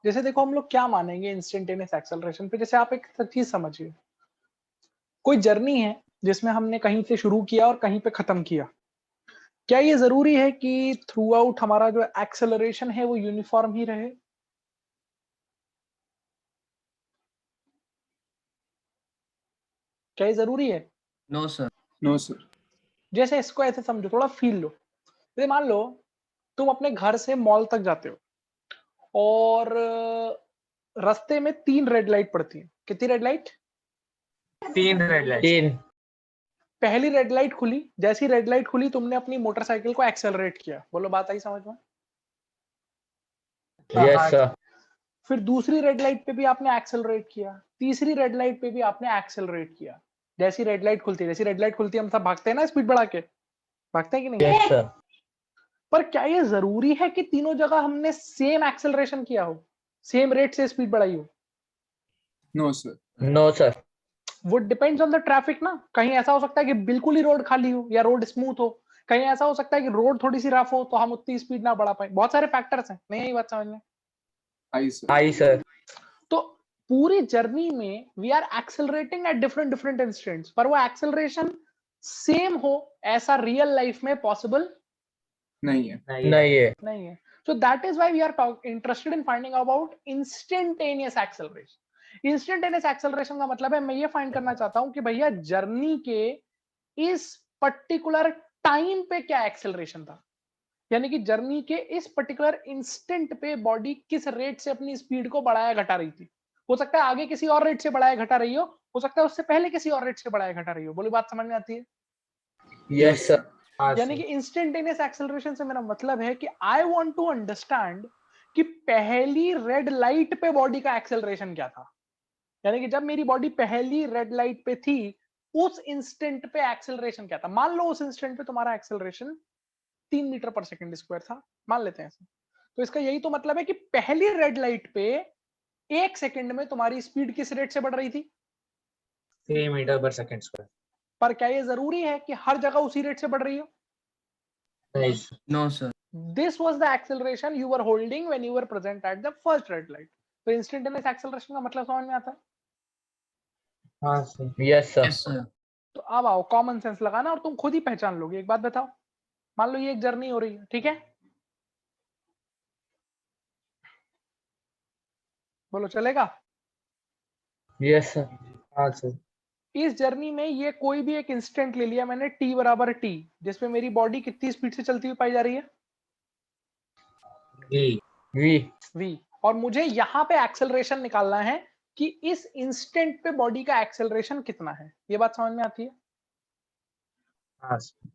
जैसे देखो हम लोग क्या मानेंगे इंस्टेंटेनियस एक्सेलरेशन पे, जैसे आप एक चीज समझिए, कोई जर्नी है जिसमें हमने कहीं से शुरू किया और कहीं पे खत्म किया। क्या ये जरूरी है कि थ्रू आउट हमारा जो एक्सेलरेशन है वो यूनिफॉर्म ही रहे? क्या ये जरूरी है? No sir. No sir. जैसे इसको ऐसे समझो, थोड़ा फील लो। जैसे मान लो तुम अपने घर से मॉल तक जाते हो और रास्ते में 3 रेड लाइट पड़ती है। कितनी रेड लाइट? 3 red light. 3। पहली रेड लाइट खुली, जैसी रेड लाइट खुली तुमने अपनी मोटरसाइकिल को एक्सेलरेट किया। बोलो बात आई समझ में? Yes sir. फिर दूसरी रेड लाइट पे भी आपने एक्सेलरेट किया, तीसरी रेड लाइट पे भी आपने एक्सेलरेट किया। जैसी रेड लाइट खुलती है हम सब भागते हैं ना स्पीड बढ़ा के, भागते हैं कि नहीं? Yes sir. पर क्या ये जरूरी है कि तीनों जगह हमने सेम एक्सेलरेशन किया हो, सेम रेट से स्पीड बढ़ाई हो? No sir. No sir. वो डिपेंड्स ऑन द ट्रैफिक ना। कहीं ऐसा हो सकता है कि बिल्कुल ही रोड खाली हो या रोड स्मूथ हो, कहीं ऐसा हो सकता है कि रोड थोड़ी सी रफ हो तो हम उतनी स्पीड ना बढ़ा पाए। बहुत सारे फैक्टर्स हैं, नहीं यही बात समझ में? आई सर। आई सर। तो पूरी जर्नी में we are accelerating at different different instants, पर वो एक्सेलरेशन सेम हो ऐसा रियल लाइफ में पॉसिबल नहीं है। नहीं है। So that is why we are interested in finding about instantaneous acceleration. Instantaneous acceleration का मतलब है, मैं ये फाइंड करना चाहता हूं कि भैया जर्नी के इस पर्टिकुलर टाइम पे क्या एक्सेलरेशन था, यानी कि जर्नी के इस पर्टिकुलर इंस्टेंट पे बॉडी किस रेट से अपनी स्पीड को बढ़ाया घटा रही थी। हो सकता है आगे किसी और रेट से बढ़ाया घटा रही हो सकता है उससे पहले किसी और रेट से बढ़ाया घटा रही हो। बोली बात समझ में आती है? Yes sir. यानी कि इंस्टेंटेनियस एक्सेलरेशन से मेरा मतलब है कि आई वांट टू अंडरस्टैंड कि पहली रेड लाइट पे बॉडी का एक्सेलरेशन क्या था। यानी कि जब मेरी बॉडी पहली रेड लाइट पे थी उस इंस्टेंट पे एक्सेलरेशन क्या था। मान लो उस इंस्टेंट पे तुम्हारा acceleration 3 metre per second square था, मान लेते हैं ऐसे। तो इसका यही तो मतलब है कि पहली रेड लाइट पे 1 सेकंड में तुम्हारी स्पीड किस रेट से बढ़ रही थी? 3 मीटर पर सेकंड स्क्वायर। पर क्या ये जरूरी है कि हर जगह उसी रेट से बढ़ रही हो? No sir. This was the acceleration you were holding when you were present at the first red light. तो instantaneous acceleration का मतलब समझ में आता है? हाँ sir. Yes sir. Yes sir. तो अब आओ कॉमन सेंस लगाना और तुम खुद ही पहचान लोगे। एक बात बताओ, मान लो ये एक जर्नी हो रही है, ठीक है? बोलो चलेगा? Yes sir. हाँ सर। इस जर्नी में ये कोई भी एक इंस्टेंट ले लिया मैंने t बराबर t, जिसमें मेरी बॉडी कितनी स्पीड से चलती हुई पाई जा रही है? वी। v। और मुझे यहाँ पे एक्सेलरेशन निकालना है कि इस इंस्टेंट पे बॉडी का एक्सेलरेशन कितना है। ये बात समझ में आती है? हाँ सर।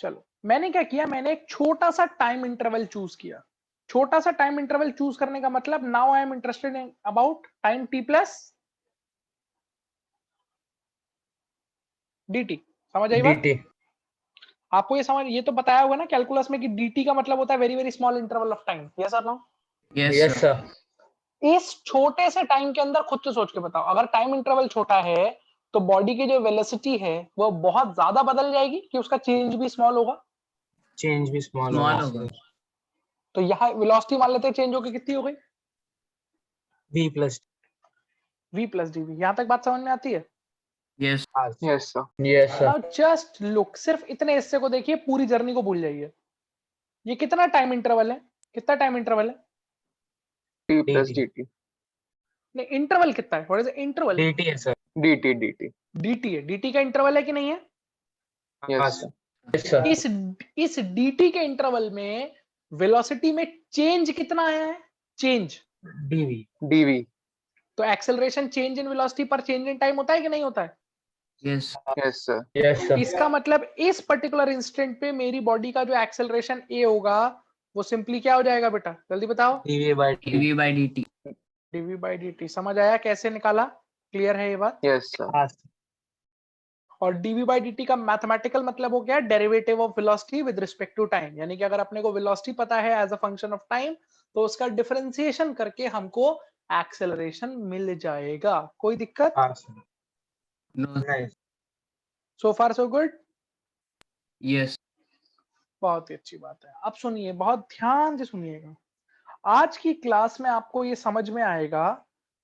चलो मैंने क्या किया, मैंने एक छोटा सा टाइम इंटरवल चूज किया। छोटा सा टाइम इंटरवल चूज करने का मतलब now I am interested in about time t plus dt। समझ आई बात? dt। आपको ये तो बताया होगा ना कैलकुलस में कि dt का मतलब होता है very very small interval of time. Yes और नो? Yes sir. इस छोटे से टाइम के अंदर खुद से सोच के बताओ, अगर टाइम इंटरवल छोटा है तो बॉडी की जो वेलोसिटी है वो बहुत ज्यादा बदल जाएगी कि उसका चेंज भी स्मॉल होगा? चेंज भी स्मॉल होगा। तो यहाँ वेलोसिटी मान लेते हैं चेंज होकर कितनी हो गई? v plus dv। यहां तक बात समझ में आती है? Yes. Yes sir. Yes sir. Now just look, सिर्फ इतने हिस्से को देखिए, पूरी जर्नी को भूल जाइए। ये कितना टाइम इंटरवल है? कितना टाइम इंटरवल है? T plus dt। नहीं, इंटरवल कितना है? What is interval? dt है सर। dt dt। dt है। dt का इंटरवल है कि नहीं है? Yes sir. Yes sir. इस dt के इंटरवल में वेलोसिटी में चेंज कितना है? Change dv। dv। तो एक्सेलरेशन चेंज इन वेलोसिटी पर चेंज इन टाइम होता है कि नहीं होता है? Yes. Yes sir. Yes sir. इसका मतलब इस पर्टिकुलर इंस्टेंट पे मेरी बॉडी का जो एक्सेलरेशन a होगा वो सिंपली क्या हो जाएगा बेटा? जल्दी बताओ। dv by dt। dv by dt। समझ आया कैसे निकाला? क्लियर है ये बात? Yes sir. हाँ सर। और dv by dt का मैथमेटिकल मतलब हो गया derivative of velocity with respect to time. यानी कि अगर अपने को वेलोसिटी पता है as a function of time तो उसका डिफरेंशिएशन करके हमको एक्सेलरेशन मिल जाएगा। कोई दिक्कत? हाँ sir. No sir. So far so good? Yes. बहुत ही अच्छी बात है। अब सुनिए, बहुत ध्यान से सुनिएगा। आज की क्लास में आपको ये समझ में आएगा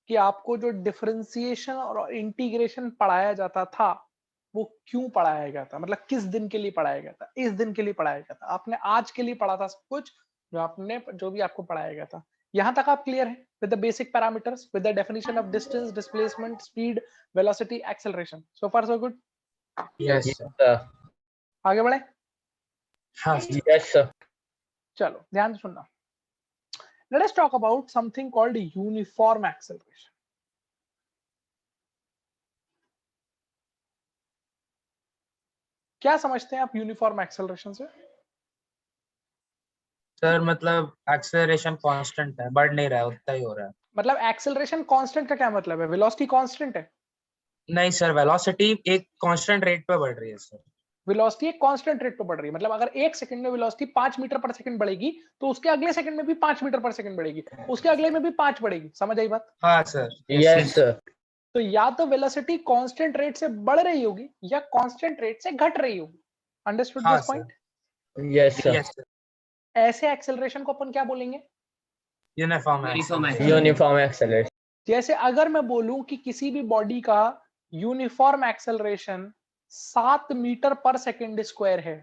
कि आपको जो डिफरेंशिएशन और इंटीग्रेशन पढ़ाया जाता था वो क्यों पढ़ाया गया था, मतलब किस दिन के लिए पढ़ाया गया था, इस दिन के लिए पढ़ाया गया था। आपने आज के लिए पढ़ा था सब कुछ, जो भी आपको पढ़ाया गया था। यहां तक आप क्लियर है with the basic parameters, with the definition of distance, displacement, speed, velocity, acceleration. So far so good. Yes, Yes, sir. sir. आगे बढ़े। हाँ, sir. Yes, sir. चलो ध्यान से सुनना। Let us talk about something called uniform acceleration. क्या समझते हैं आप यूनिफॉर्म एक्सेलरेशन से? सर मतलब एक्सेलरेशन कांस्टेंट है, बढ़ नहीं रहा है, उतना ही हो रहा है। मतलब एक्सेलरेशन कांस्टेंट का क्या मतलब है? वेलोसिटी कांस्टेंट है? नहीं सर, वेलोसिटी एक कांस्टेंट रेट पे बढ़ रही है सर। वेलोसिटी एक कांस्टेंट रेट पे बढ़ रही है, मतलब अगर एक सेकंड में वेलोसिटी 5 मीटर पर सेकंड बढ़ेगी तो उसके अगले सेकंड में भी 5 मीटर पर सेकंड बढ़ेगी, उसके अगले में भी 5 बढ़ेगी। समझ आई बात? हाँ सर। Yes, sir. तो या तो वेलोसिटी कांस्टेंट रेट से बढ़ रही होगी या कांस्टेंट रेट से घट रही होगी। अंडरस्टूड हाँ this point? Yes, sir. Yes sir. ऐसे एक्सेलरेशन को अपन क्या बोलेंगे? Uniform Uniform acceleration. जैसे अगर मैं बोलूं कि किसी भी बॉडी का uniform acceleration 7 metre per second square है,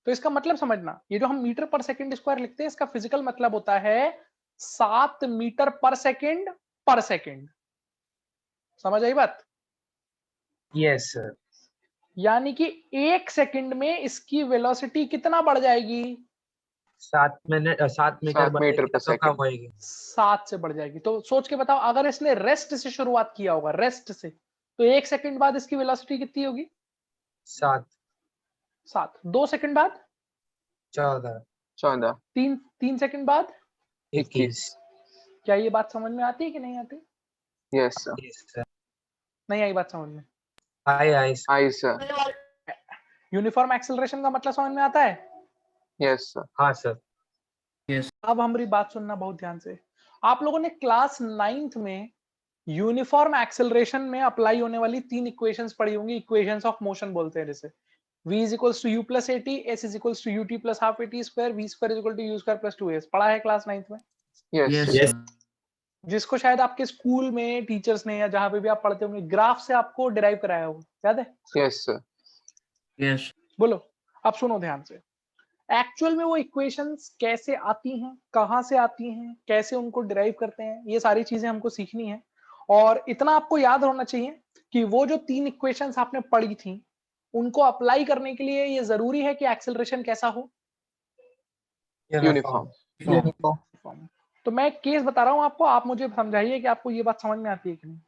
तो इसका मतलब समझना, ये जो हम मीटर पर सेकंड स्क्वायर लिखते हैं इसका फिजिकल मतलब होता है 7 मीटर पर सेकंड पर सेकंड। समझ आई बात? Yes sir. यानी कि एक सेकंड में इसकी वेलोसिटी कितना बढ़ जाएगी? 7 मीटर 7 मीटर बढ़ेगी per तो कम second. होएगी। 7 से बढ़ जाएगी। तो सोच के बताओ, अगर इसने रेस्ट से शुरुआत किया होगा, रेस्ट से, तो एक सेकंड बाद इसकी वेलोसिटी कितनी होगी? 7 7। 2 सेकंड बाद 14 14 3 सेकंड बाद 21। क्या ये बात समझ में आती है कि नहीं आती? Yes, sir. Yes sir. नहीं आई बात समझ में? आई I, sir. यूनिफॉर्म एक्सेलरेशन का मतलब समझ में आता है? Yes, sir. हाँ सर। अब हमारी बात सुनना बहुत ध्यान से। आप लोगों ने क्लास 9th में यूनिफॉर्म एक्सेलरेशन में अप्लाई होने वाली 3 इक्वेशंस पढ़ी होंगी, इक्वेशंस ऑफ मोशन बोलते हैं जिसे। v is equals to u plus at, s is equals to ut plus half at square, v square is equal to u square plus 2s। पढ़ा है क्लास 9th में? Yes, Yes, sir. sir. जिसको शायद आपके school में teachers ने या जहां पे भी आप पढ़ते होंगे ग्राफ से आपको डिराइव कराया होगा, याद है? Yes, sir. Yes. बोलो। अब सुनो ध्यान से, एक्चुअल में वो इक्वेशंस कैसे आती हैं, कहां से आती हैं, कैसे उनको डिराइव करते हैं, ये सारी चीजें हमको सीखनी है। और इतना आपको याद होना चाहिए कि वो जो 3 इक्वेशंस आपने पढ़ी थी उनको अप्लाई करने के लिए ये जरूरी है कि एक्सेलरेशन कैसा हो? Uniform. यूनिफॉर्म। तो मैं एक केस बता रहा हूं आपको, आप मुझे समझाइए कि आपको ये बात समझ में आती है कि नहीं।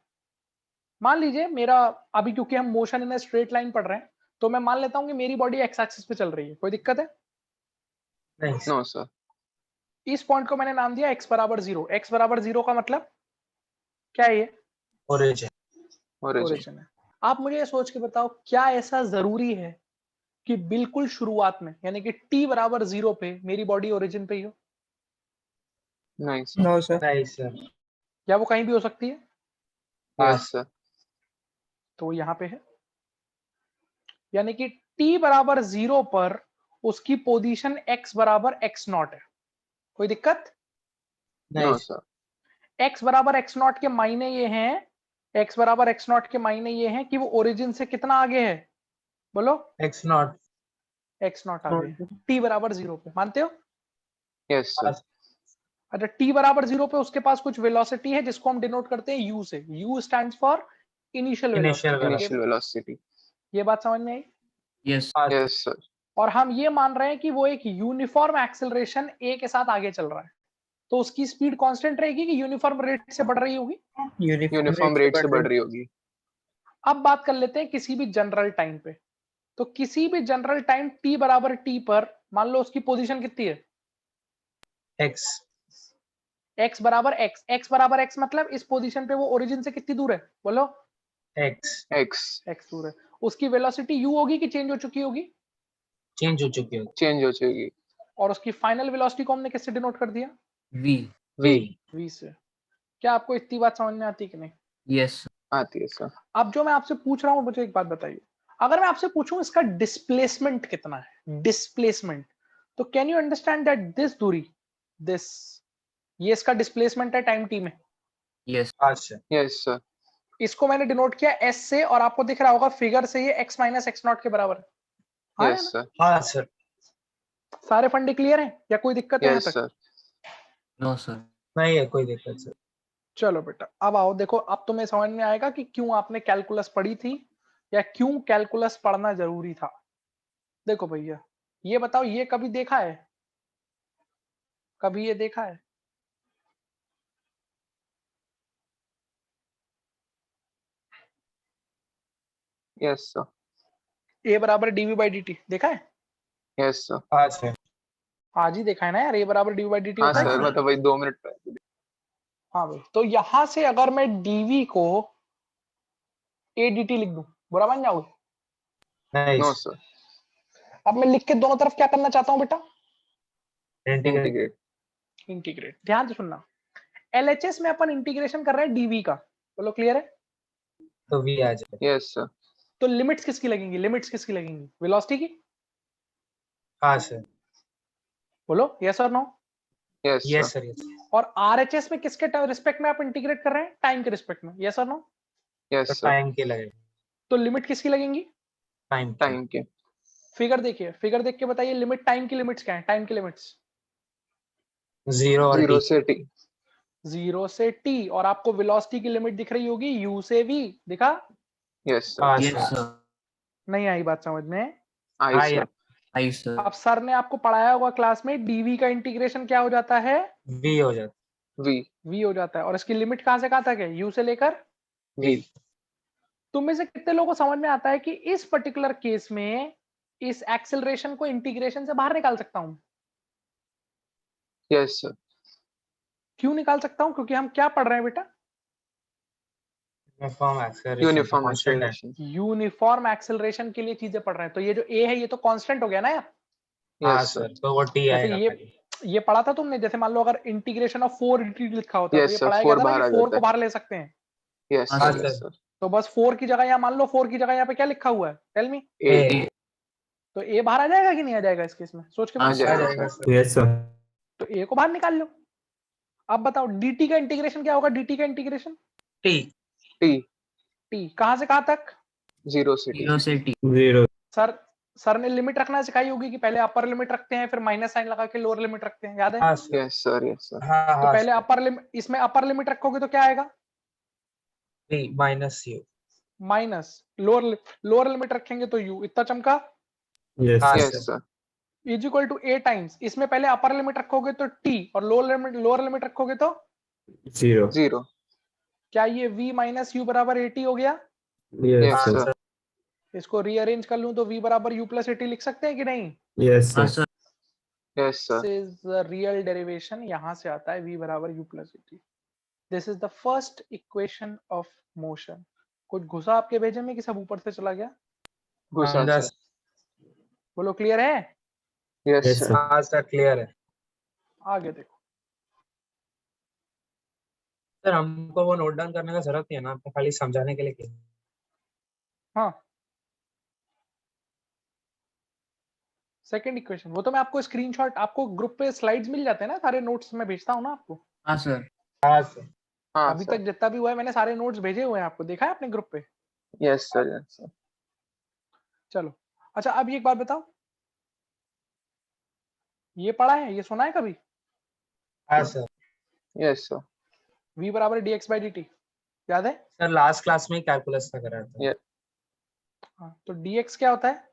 मान लीजिए मेरा, अभी क्योंकि हम मोशन इन स्ट्रेट लाइन पढ़ रहे हैं तो मैं मान लेता हूं कि मेरी बॉडी एक्स एक्सिस पे चल रही है। कोई दिक्कत है? नहीं No, sir. इस पॉइंट को मैंने नाम दिया x बराबर 0। x बराबर 0 का मतलब क्या है? ये ओरिजिन। Origin. ओरिजिन है। आप मुझे ये सोच के बताओ, क्या ऐसा जरूरी है कि बिल्कुल शुरुआत में यानी कि t बराबर 0 पे मेरी बॉडी ओरिजिन पे ही हो? Nice, sir. No sir. नहीं सर। या वो कहीं भी हो सकती है? Yes, sir. तो वो यहाँ पे है, यानी कि t बराबर 0 पर उसकी पोजीशन x बराबर x नॉट है। कोई दिक्कत? नहीं No, sir. x बराबर x नॉट के मायने ये हैं, x बराबर x नॉट के मायने ये हैं कि वो ओरिजिन से कितना आगे है? बोलो। X not. x नॉट आगे है t बराबर 0 पे, मानते हो? Yes, sir. अच्छा, t बराबर 0 पे उसके पास कुछ वेलोसिटी है जिसको हम डिनोट करते हैं u से। u stands for initial Initial velocity. Initial velocity. ये बात समझ में आई? Yes. Yes, sir. और हम ये मान रहे हैं कि वो एक यूनिफॉर्म एक्सेलरेशन a के साथ आगे चल रहा है, तो उसकी स्पीड कांस्टेंट रहेगी कि यूनिफॉर्म रेट से बढ़ रही होगी? Uniform rate से बढ़ रही होगी. अब बात कर लेते हैं किसी भी जनरल टाइम पे। तो किसी भी जनरल टाइम t बराबर t पर मान लो उसकी पोजीशन कितनी है? एक्स। x बराबर x। x बराबर x मतलब इस पोजीशन पे वो ओरिजिन से कितनी दूर है? बोलो। एक्स। X. x दूर है। उसकी वेलोसिटी u होगी कि चेंज हो चुकी होगी? चेंज हो चुकी है। Change हो जाएगी. और उसकी फाइनल वेलोसिटी को हमने किससे डिनोट कर दिया? V. V. v से। क्या आपको इतनी बात समझ में आती है कि नहीं? Yes. आती है, sir. अब जो मैं आपसे पूछ रहा हूं, मुझे एक बात बताइए, अगर मैं आपसे पूछूं इसका डिस्प्लेसमेंट कितना है, डिस्प्लेसमेंट, तो can you understand that this दूरी, दिस ये इसका डिस्प्लेसमेंट है टाइम टी में, Yes. हाँ सर यस सर इसको मैंने डिनोट किया एस से, और आपको दिख रहा होगा फिगर से ये एक्स माइनस एक्स नॉट के बराबर है। हाँ यस सर हाँ सर सारे फंडे क्लियर हैं या कोई दिक्कत है यहाँ यस तक? Sir No, sir. नहीं है कोई दिक्कत सर। चलो बेटा अब आओ, देखो अब तुम्हें समझ में आएगा कि क्यों आपने कैलकुलस पढ़ी थी या क्यों कैलकुलस पढ़ना जरूरी था। देखो भैया ये बताओ, ये कभी देखा है, कभी ये देखा है? यस सर ए बराबर डीवी बाई डी टी देखा है? यस सर हाँ सर आज ही देखा है ना यार, ए बराबर डीवी बाई डी टी हाँ होता है सर कि नहीं? मतलब वही 2 मिनट पहले। हाँ भाई, तो यहां से अगर मैं डीवी को ए डी टी लिख दूं, बुरा मान जाओगे? नहीं नो सर अब मैं लिख के दोनों तरफ क्या करना चाहता हूँ बेटा? Integrate integrate integrate. ध्यान से सुनना, एलएचएस में अपन इंटीग्रेशन कर रहे हैं डीवी का, बोलो क्लियर है? तो वी आ जाए। यस सर तो लिमिट्स किसकी लगेंगी, लिमिट्स किसकी लगेंगी? वेलोसिटी की? हाँ सर बोलो यस और no. Yes yes sir sir yes और आरएचएस में किसके रिस्पेक्ट में आप इंटीग्रेट कर रहे हैं? टाइम के रिस्पेक्ट में, यस और नो। तो यस सर टाइम के लगे तो लिमिट किसकी लगेंगी? टाइम टाइम के फिगर देखिए, फिगर देख के बताइए लिमिट, टाइम की लिमिट्स क्या है? टाइम की लिमिट्स 0 और 0 t से t 0 से t, और आपको वेलोसिटी की लिमिट दिख रही होगी u से v, दिखा? यस सर हाँ Yes, सर sir. नहीं आई बात समझ में? आई हाँ सर I, sir. अब सर ने आपको पढ़ाया होगा क्लास में, डीवी का इंटीग्रेशन क्या हो जाता है? वी हो जाता v v हो जाता है, और इसकी लिमिट कहां से कहां तक है? u से लेकर। v तुम में से कितने लोगों को समझ में आता है कि इस पर्टिकुलर केस में इस एक्सेलरेशन को इंटीग्रेशन से बाहर निकाल सकता हूं? यस सर क्यों निकाल सकता हूं? क्योंकि हम क्या पढ़ रहे हैं बेटा? यूनिफॉर्म एक्सेलरेशन यूनिफॉर्म कांस्टेंट है। एक्सेलरेशन यूनिफॉर्म एक्सेलरेशन के लिए चीजें पढ़ रहे हैं, तो ये जो ए है ये तो कांस्टेंट हो गया ना यार। हाँ यस सर सर तो वो t जैसे आएगा ये खाली। ये पढ़ा था तुमने, जैसे मान लो अगर इंटीग्रेशन ऑफ 4 dt लिखा होता तो यस ये सर पढ़ाया गया 4 था ना बाहर आ कि 4 जाता को है बाहर ले सकते हैं। यस हाँ, सर सर। यस सर तो बस 4 की जगह यहाँ मान लो 4 की जगह यहाँ पे क्या लिखा हुआ है, टेल मी। a ए तो ए बाहर आ जाएगा कि नहीं आ जाएगा इस केस में? सोच के हाँ, बताओ। आ आ जाएगा जाएगा सर सर। यस सर तो ए को बाहर निकाल लो। अब बताओ dt का इंटीग्रेशन क्या होगा? dt का इंटीग्रेशन t t t कहां से कहां तक? 0 से t 0 से t. जीरो सर ने लिमिट रखना सिखाई होगी कि पहले अपर लिमिट रखते हैं फिर माइनस साइन लगा के लोअर लिमिट रखते हैं, याद है? हाँ sir yes sir yes sir हाँ तो हाँ पहले सर अपर लिमिट, इसमें अपर लिमिट रखोगे तो क्या आएगा? t minus u minus. Lower limit रखेंगे तो u, इतना चमका। यस हाँ sir yes sir sir is equal to a times, इसमें पहले अपर लिमिट रखोगे तो t और लोअर लिमिट रखोगे तो जीरो 0 क्या ये v माइनस यू बराबर 80 हो गया? यस यस हाँ सर सर सर इसको रीअरेंज कर लूं तो v बराबर u प्लस 80 लिख सकते हैं कि नहीं? यस हाँ, sir sir. Yes this sir is the real derivation, यहां से आता है v बराबर u plus 80। This is the first equation of motion. कुछ घुसा आपके भेजे में कि सब ऊपर से चला गया? घुसा अंदर सर बोलो क्लियर है? यस यस सर सर हाँ सर क्लियर है। आगे देखो। सर हमको वो नोट डाउन करने का जरूरत नहीं है ना, आपको खाली समझाने के लिए किया। हाँ सेकंड इक्वेशन, वो तो मैं आपको स्क्रीनशॉट, आपको ग्रुप पे स्लाइड्स मिल जाते हैं ना, सारे नोट्स मैं भेजता हूँ ना आपको। हाँ, sir. हाँ सर हाँ अभी सर तक जितना भी हुआ है मैंने सारे नोट्स भेजे हुए हैं आपको, देखा है आपने ग्रुप पे? यस सर चलो अच्छा, अब एक बात बताओ, ये पढ़ा है, ये सुना है कभी? हाँ सर यस सर v बराबर dx बाई dt, याद है? सर लास्ट क्लास में ही कैलकुलस का कराया था। Yeah. हाँ, तो dx क्या होता है?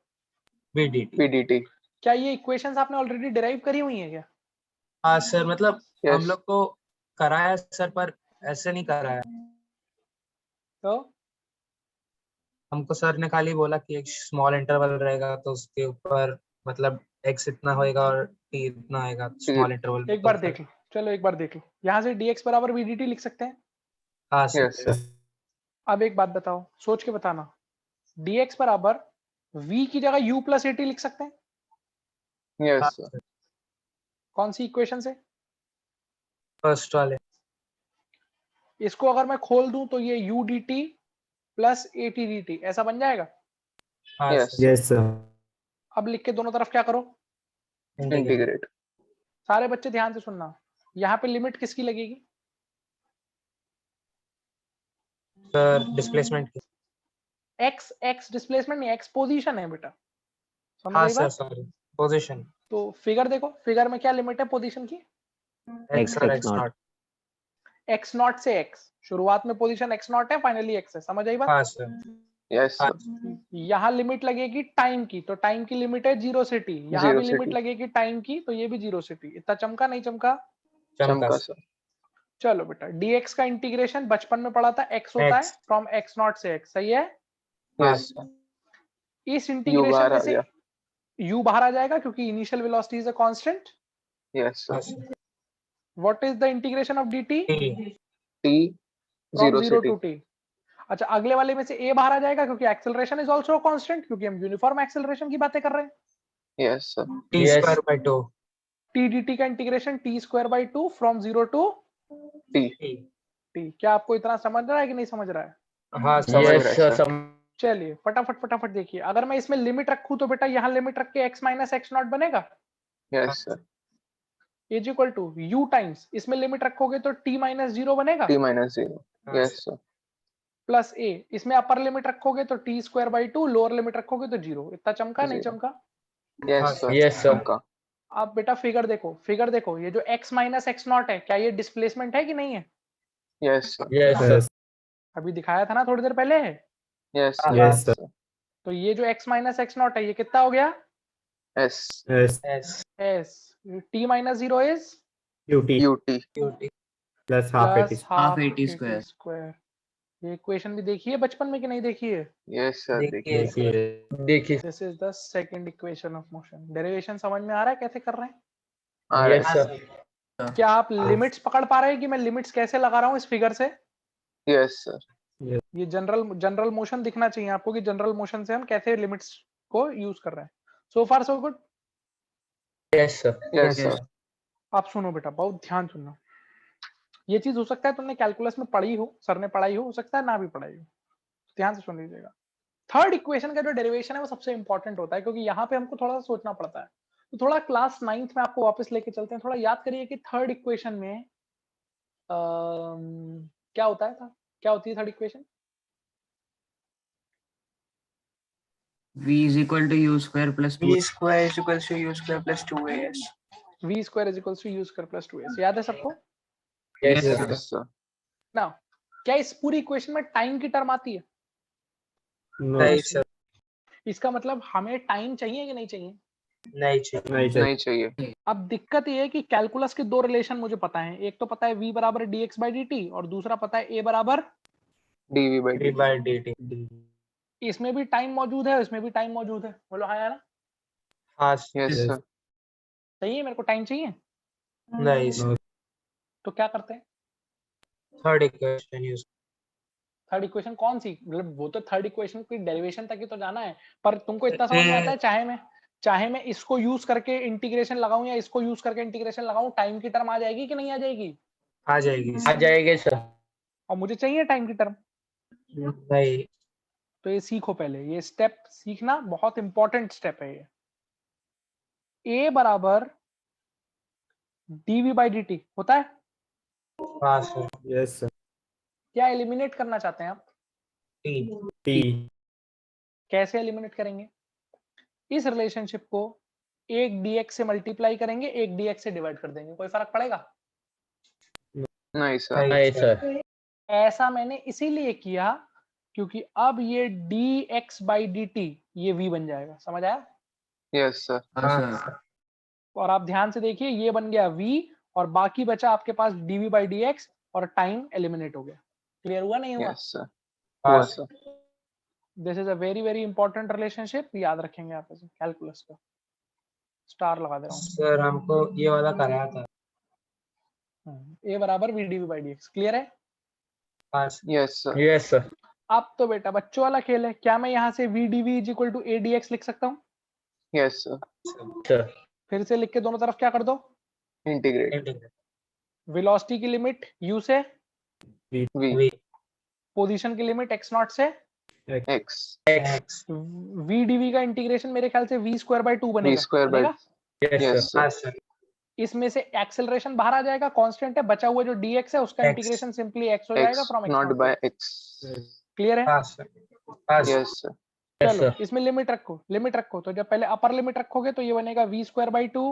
bdt pdt क्या ये इक्वेशंस आपने ऑलरेडी डिराइव करी हुई है क्या? हाँ सर मतलब हम यस लोग को कराया सर, पर ऐसे नहीं कराया। तो हमको सर ने खाली बोला कि एक स्मॉल इंटरवल रहेगा तो उसके ऊपर मतलब x इतना होएगा और t इतना आएगा स्मॉल इंटरवल में। एक बार देख लो, चलो एक बार देख लो, यहाँ से dx बराबर v dt लिख सकते हैं। हाँ सर यस सर अब एक बात बताओ, सोच के बताना, dx बराबर v की जगह u प्लस 80 लिख सकते हैं? हाँ यस सर सर कौन सी इक्वेशन से? फर्स्ट वाले। इसको अगर मैं खोल दूं तो ये u dt प्लस 80 dt ऐसा बन जाएगा। हाँ Yes. सर यस सर अब लिख के दोनों तरफ क्या करो, इंटीग्रेट। इंटीग्रेट सारे बच्चे ध्यान से सुनना, यहाँ पे लिमिट किसकी लगेगी? सर डिस्प्लेसमेंट की। एक्स डिस्प्लेसमेंट नहीं, एक्स पोजीशन है बेटा, समझ हाँ आई सर बात? सॉरी, पोजीशन तो फिगर देखो, फिगर में क्या लिमिट है पोजीशन की? एक्स और एक्स नॉट। एक्स नॉट से एक्स, शुरुआत में पोजीशन एक्स नॉट है, फाइनली एक्स है, समझ आई बात? हाँ सर। Yes, हाँ sir. यहाँ लिमिट लगेगी टाइम की, तो टाइम की लिमिट है 0 से t, यहाँ Zero भी से लिमिट t. लगेगी टाइम की, तो ये भी 0 से t। इतना चमका नहीं चमका? चमका चमका सर। sir. चलो बेटा, dx का इंटीग्रेशन बचपन में पढ़ा था, x होता है X. फ्रॉम x नॉट से x, सही है? हाँ Yes, sir. इस U इंटीग्रेशन बाहर में आ से गया. u बाहर आ जाएगा क्योंकि initial velocity is a constant. Yes, हाँ sir. Sir. What is the integration of dt T. T from 0 से 0 t. To t? अच्छा, अगले वाले में से a बाहर आ जाएगा क्योंकि एक्सेलरेशन इज आल्सो कांस्टेंट, क्योंकि हम यूनिफॉर्म एक्सेलरेशन की बातें कर रहे हैं। Yes, sir. T Yes. square by 2. t dt का integration t square by 2 from 0 to T. T. t। क्या आपको इतना समझ रहा है कि नहीं समझ रहा है? हाँ समझ सर। Yes, रहे sir. sir. Some. चलिए फटाफट देखिए, अगर मैं इसमें लिमिट रखूं तो बेटा यहाँ लिमिट रख के x माइनस एक्स नॉट बनेगा, Yes, sir. Is equal to u times, इसमें लिमिट रखोगे तो t माइनस 0 बनेगा, T minus 0. हाँ Yes, sir. sir. Plus a, इसमें अपर लिमिट रखोगे तो t square by 2, lower limit रखोगे तो 0। इतना चमका नहीं 0. चमका? हाँ Yes, sir. Yes, sir. चमका. अब बेटा फिगर देखो, ये जो x माइनस एक्स नॉट है, क्या ये डिस्प्लेसमेंट है कि नहीं है? Yes, sir. Yes, sir. Yes. अभी दिखाया था ना थोड़ी देर पहले। Yes, sir. Yes, sir. तो ये जो x माइनस एक्स नॉट है, ये कितना हो गया? S. Yes. S. s, t minus 0 is UT UT. UT. plus half plus 80. Half AT AT square. Square. ये इक्वेशन भी देखी है बचपन में कि नहीं देखी है? Yes, sir. देखिए देखिए. सर। देखिए. This is the second equation of motion. Derivation समझ में आ रहा है कैसे कर रहे हैं? आ रहा Yes, है. sir. क्या आप लिमिट्स पकड़ पा रहे हैं कि मैं लिमिट्स कैसे लगा रहा हूँ इस फिगर से? Yes, sir. ये जनरल मोशन दिखना चाहिए आपको कि जनरल मोशन से हम कैसे लिमिट्स को यूज कर रहे हैं। So far so good. Yes, sir. Yes, sir. आप सुनो बेटा, बहुत ध्यान सुनना। ये चीज हो सकता है तुमने कैलकुलस में पढ़ी हो, सर ने पढ़ाई हो सकता है ना भी पढ़ाई हो, ध्यान से सुन लीजिएगा। थर्ड इक्वेशन का जो डेरिवेशन है वो सबसे इंपॉर्टेंट होता है, क्योंकि यहाँ पे हमको थोड़ा सा सोचना पड़ता है। तो थोड़ा क्लास 9th में आपको वापस लेके चलते हैं, थोड़ा याद करिए कि थर्ड इक्वेशन में क्या होता है था, क्या होती है third equation? V is equal to U square plus 2. V square is equals to U square plus 2AS. v square is equals to u square plus 2s, याद है सबको? Yes, Yes, sir. Yes, sir. ना क्या इस पूरी equation में time की term आती है? No. नहीं सर। इसका मतलब हमें टाइम चाहिए कि नहीं चाहिए? नहीं चाहिए। नहीं चाहिए. नहीं चाहिए. अब दिक्कत ये है कि कैलकुलस के दो रिलेशन मुझे पता है, एक तो पता है v बराबर dx बाई dt और दूसरा पता है a बराबर, dV by D dt. by dt. इसमें भी टाइम मौजूद है, इसमें भी टाइम मौजूद है, बोलो हाँ या ना? हाँ Yes, Yes. sir. चाहिए, मेरे को टाइम चाहिए, नहीं सर। No. तो क्या करते हैं? Third equation use. Third equation कौन सी? मतलब वो तो थर्ड इक्वेशन की डेरिवेशन तक ही तो जाना है, पर तुमको इतना समझ में आता है, चाहे मैं इसको यूज करके इंटीग्रेशन लगाऊं या इसको यूज करके इंटीग्रेशन लगाऊं, टाइम की टर्म आ जाएगी कि नहीं आ जाएगी? आ जाएगी आ सर। जाएंगे सर. और मुझे चाहिए टाइम की टर्म, नहीं। तो ये सीखो पहले, ये स्टेप सीखना बहुत इंपॉर्टेंट स्टेप है ये। a बराबर dv बाई dt होता है, हाँ सर। Yes, sir. क्या एलिमिनेट करना चाहते हैं आप? T. T. कैसे एलिमिनेट करेंगे? इस रिलेशनशिप को एक dx से मल्टीप्लाई करेंगे, एक dx से डिवाइड कर देंगे, कोई फर्क पड़ेगा? नहीं sir. नहीं सर. ऐसा मैंने इसीलिए किया क्योंकि अब ये dx बाई dt ये v बन जाएगा, समझ आया? Yes, sir. हाँ हाँ सर. सर। और आप ध्यान से देखिए, ये बन गया v और बाकी बचा आपके पास dv बाई dx और टाइम एलिमिनेट हो गया। क्लियर हुआ नहीं हुआ? Yes, sir. हाँ हुआ sir. sir. This is a very very important relationship, याद रखेंगे आप इसे, कैलकुलस का स्टार लगा दे रहा सर हमको ये वाला कराया था। हूँ। a बराबर v dv by dx, clear है? हाँ sir. Yes, sir. Yes, sir. अब तो बेटा बच्चों वाला खेल है, क्या मैं यहाँ से v dv is equal to a dx लिख सकता हूँ? Yes, sir. Sir. फिर से लिख के दोनों तरफ क्या कर दो? Integrate. इंटीग्रेट। वेलोसिटी की लिमिट u से, V. V. पोजीशन की लिमिट x नॉट से, X. X. v dv का इंटीग्रेशन मेरे ख्याल से v स्क्वायर बाई 2 V बनेगा, square by. बनेगा? Yes, Yes, sir. हाँ sir. सर। इसमें से एक्सेलरेशन बाहर आ जाएगा, कांस्टेंट है, बचा हुआ जो dx है उसका X. इंटीग्रेशन सिंपली x हो जाएगा X from x not not by two X. Clear है? हाँ सर, हाँ सर, Yes, sir. Yes, चलो sir. इसमें लिमिट रखो। तो जब पहले अपर लिमिट रखोगे तो ये बनेगा v square by 2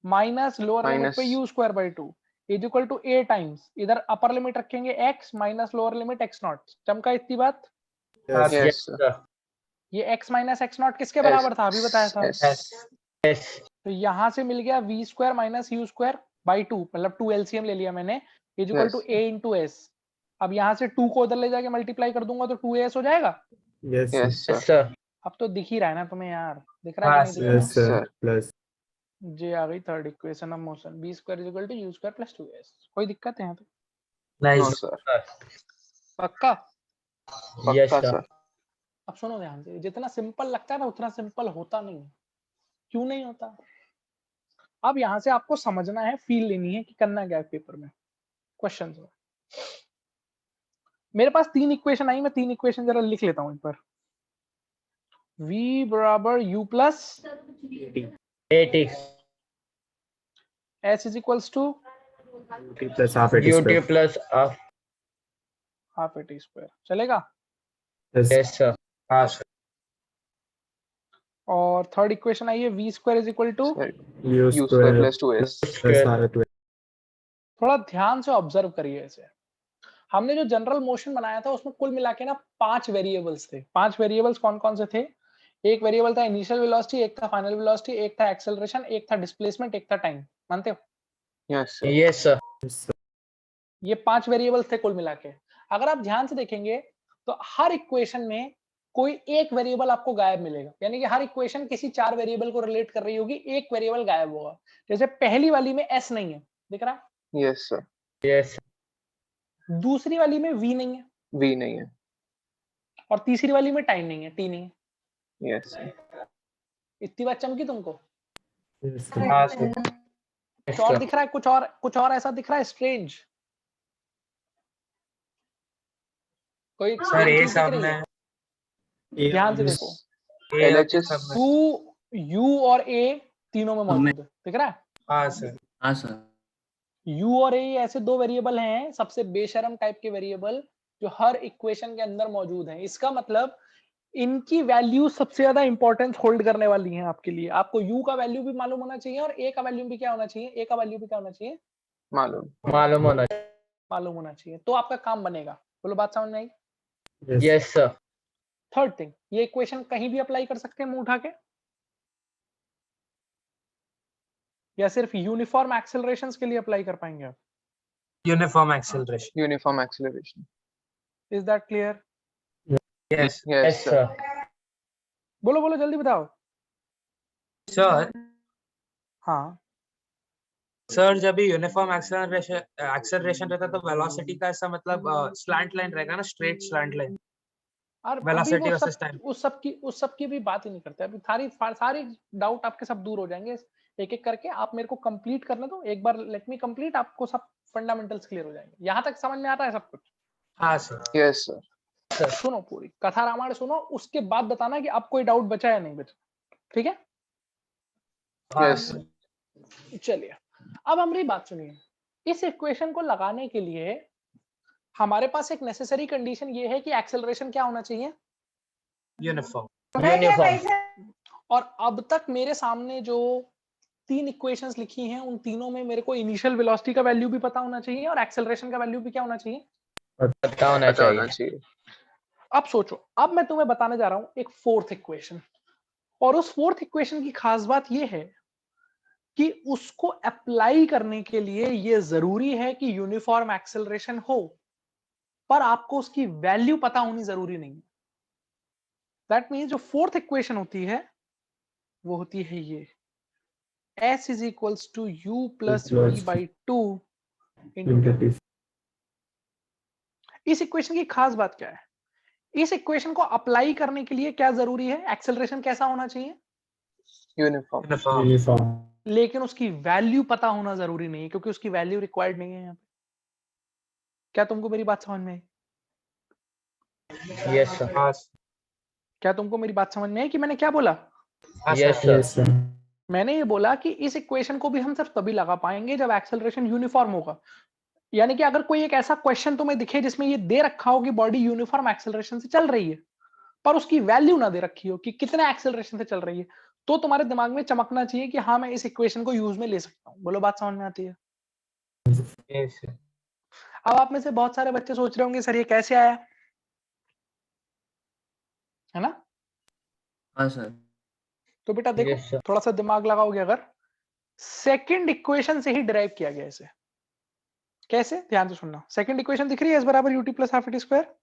minus lower limit पे Minus. u square by 2 is equal to a times, इधर अपर लिमिट रखेंगे x minus lower limit x not. चमका इतनी बात? हाँ Yes. Sir, Yes, sir. Sir. ये x माइनस x नॉट किसके बराबर था अभी बताया था? S. Yes. तो यहाँ से मिल गया v square minus u square by 2, मतलब 2 LCM ले लिया मैंने, is equal to Yes. a into s। अब यहाँ से 2 को उधर ले जाके मल्टीप्लाई कर दूंगा तो 2as हो जाएगा। Yes. sir. Yes, sir. Yes, sir. अब तो दिख ही रहा है ना तुम्हें यार, दिख रहा है हाँ कि नहीं सर, दिख रहा? Yes, sir. Sir. Plus. जी आ गई third equation of motion, b square is equal to u square plus 2s। कोई दिक्कत है यहाँ पे? नहीं No, सर, sir. पक्का? Yes, Pakka, sir. sir. अब सुनो ध्यान से, जितना सिंपल लगता है ना उतना सिंपल होता नहीं है। क्यों नहीं होता? अब यहाँ से आपको समझना है, फील लेनी है कि करना क्या है पेपर में, क्वेश्चन में। मेरे पास 3 इक्वेशन आई, मैं 3 इक्वेशन जरा लिख लेता हूँ एक बार। v बराबर u plus 80. s is equals to T plus half AT UT square. plus half. Half at square चलेगा। Yes. Yes, sir. हाँ सर, और थर्ड इक्वेशन आई है v square is equal to, Sir. U U square square plus 2S. plus Square. half AT. थोड़ा ध्यान से observe करिए इसे। हमने जो जनरल मोशन बनाया था उसमें कुल मिला के ना 5 वेरिएबल्स थे। 5 वेरिएबल्स कौन कौन से थे? एक वेरिएबल था इनिशियल वेलोसिटी, एक था फाइनल वेलोसिटी, एक था एक्सेलरेशन, एक था डिस्प्लेसमेंट, एक था टाइम। मानते हो? Yes, sir. Yes, sir. Yes, sir. ये 5 वेरिएबल्स थे कुल मिला के। अगर आप ध्यान से देखेंगे तो हर इक्वेशन में कोई एक वेरिएबल आपको गायब मिलेगा, यानी कि हर इक्वेशन किसी 4 वेरिएबल को रिलेट कर रही होगी, एक वेरिएबल गायब होगा। जैसे पहली वाली में s नहीं है, दिख रहा है? Yes, sir. Yes. दूसरी वाली में v नहीं है, V नहीं है. और तीसरी वाली में टाइम नहीं है, t नहीं है। Yes, sir. इतनी बात चमकी तुमको? Yes, sir. हाँ सर, Yes, कुछ और sir. दिख रहा है? कुछ और ऐसा दिख रहा है स्ट्रेंज? कोई सर strange ये चीज दिख सब रही में है? ध्यान से देखो, ये LHS. सब में, u और a तीनों में मौजूद है, दिख रहा है? हाँ सर, हाँ सर। u और a ऐसे 2 वेरिएबल हैं, सबसे बेशरम टाइप के वेरिएबल जो हर इक्वेशन के अंदर मौजूद हैं। इसका मतलब इनकी वैल्यू सबसे ज्यादा इंपॉर्टेंस होल्ड करने वाली है आपके लिए। आपको u का वैल्यू भी मालूम होना चाहिए और a का वैल्यू भी क्या होना चाहिए, a का वैल्यू भी क्या होना चाहिए, मालूम. मालूम होना. मालूम होना चाहिए, तो आपका काम बनेगा। बोलो बात समझ में आई? Yes. Yes, sir. Third thing, ये इक्वेशन कहीं भी अप्लाई कर सकते हैं मुंह उठा के, या सिर्फ यूनिफॉर्म एक्सेलरेशंस के लिए अप्लाई कर पाएंगे आप? Uniform acceleration, Uniform acceleration. Is that clear? Yes Yes, Yes, sir. sir. बोलो बोलो जल्दी बताओ। सर। हाँ सर जब भी यूनिफॉर्म एक्सेलरेशन रहता है तो वेलोसिटी का ऐसा मतलब स्लैंट लाइन रहेगा ना, स्ट्रेट स्लैंट लाइन, और अभी वेलोसिटी वो वर्सेस सब टाइम। उस सब की भी बात ही नहीं करते। अभी सारी डाउट आपके सब दूर हो जाएंगे एक एक करके। आप मेरे को कंप्लीट करने दो एक बार, लेट मी कंप्लीट, आपको सब फंडामेंटल्स क्लियर हो जाएंगे। यहाँ तक समझ में आता है सब कुछ? हाँ सर, Yes, sir. सुनो पूरी कथा रामायण सुनो, उसके बाद बताना कि अब कोई डाउट बचा या नहीं बचा, ठीक है? हाँ Yes, सर, sir. चलिए अब हमारी बात सुनिए। इस इक्वेशन को लगाने के लिए हमारे पास एक नेसेसरी कंडीशन ये है कि एक्सेलरेशन क्या होना चाहिए, यूनिफॉर्म। यूनिफॉर्म। और अब तक मेरे सामने जो 3 इक्वेशंस लिखी हैं उन तीनों में मेरे को इनिशियल वेलोसिटी का वैल्यू भी पता होना चाहिए और एक्सेलरेशन का वैल्यू भी क्या होना चाहिए, पता होना पता होना चाहिए। चाहिए. अब सोचो, अब मैं तुम्हें बताने जा रहा हूं एक फोर्थ इक्वेशन, और उस फोर्थ इक्वेशन की खास बात यह है कि उसको अप्लाई करने के लिए यह जरूरी है कि यूनिफॉर्म एक्सेलरेशन हो, पर आपको उसकी वैल्यू पता होनी जरूरी नहीं है। दैट मीन्स जो फोर्थ इक्वेशन होती है वो होती है ये, s is equals to u plus v by 2 into t। इस इक्वेशन की खास बात क्या है? इस इक्वेशन को अप्लाई करने के लिए क्या जरूरी है, एक्सेलरेशन कैसा होना चाहिए, Uniform. यूनिफॉर्म। Uniform. लेकिन उसकी वैल्यू पता होना जरूरी नहीं है, क्योंकि उसकी वैल्यू रिक्वायर्ड नहीं है यहाँ पे। क्या तुमको मेरी बात समझ में आई? Yes sir. हाँ क्या तुमको मेरी बात समझ में आई कि मैंने क्या बोला? हाँ yes sir, sir. Yes, sir. मैंने ये बोला कि इस इक्वेशन को भी हम सिर्फ तभी लगा पाएंगे जब एक्सेलरेशन यूनिफॉर्म होगा। यानी कि अगर कोई एक ऐसा क्वेश्चन तुम्हें दिखे जिसमें ये दे रखा हो कि बॉडी यूनिफॉर्म एक्सेलरेशन से चल रही है, पर उसकी वैल्यू ना दे रखी हो कि कितने एक्सेलरेशन से चल रही है, तो तुम्हारे दिमाग में चमकना चाहिए कि हाँ मैं इस इक्वेशन को यूज में ले सकता हूँ। बोलो बात समझ में आती है? Yes. अब आप में से बहुत सारे बच्चे सोच रहे होंगे सर ये कैसे आया, है ना? हाँ सर। तो बेटा देखो Yes, sir. थोड़ा सा दिमाग लगाओगे अगर, सेकंड इक्वेशन से ही डिराइव किया गया इसे। कैसे? ध्यान से सुनना। सेकंड इक्वेशन दिख रही है, s बराबर ut plus half t square.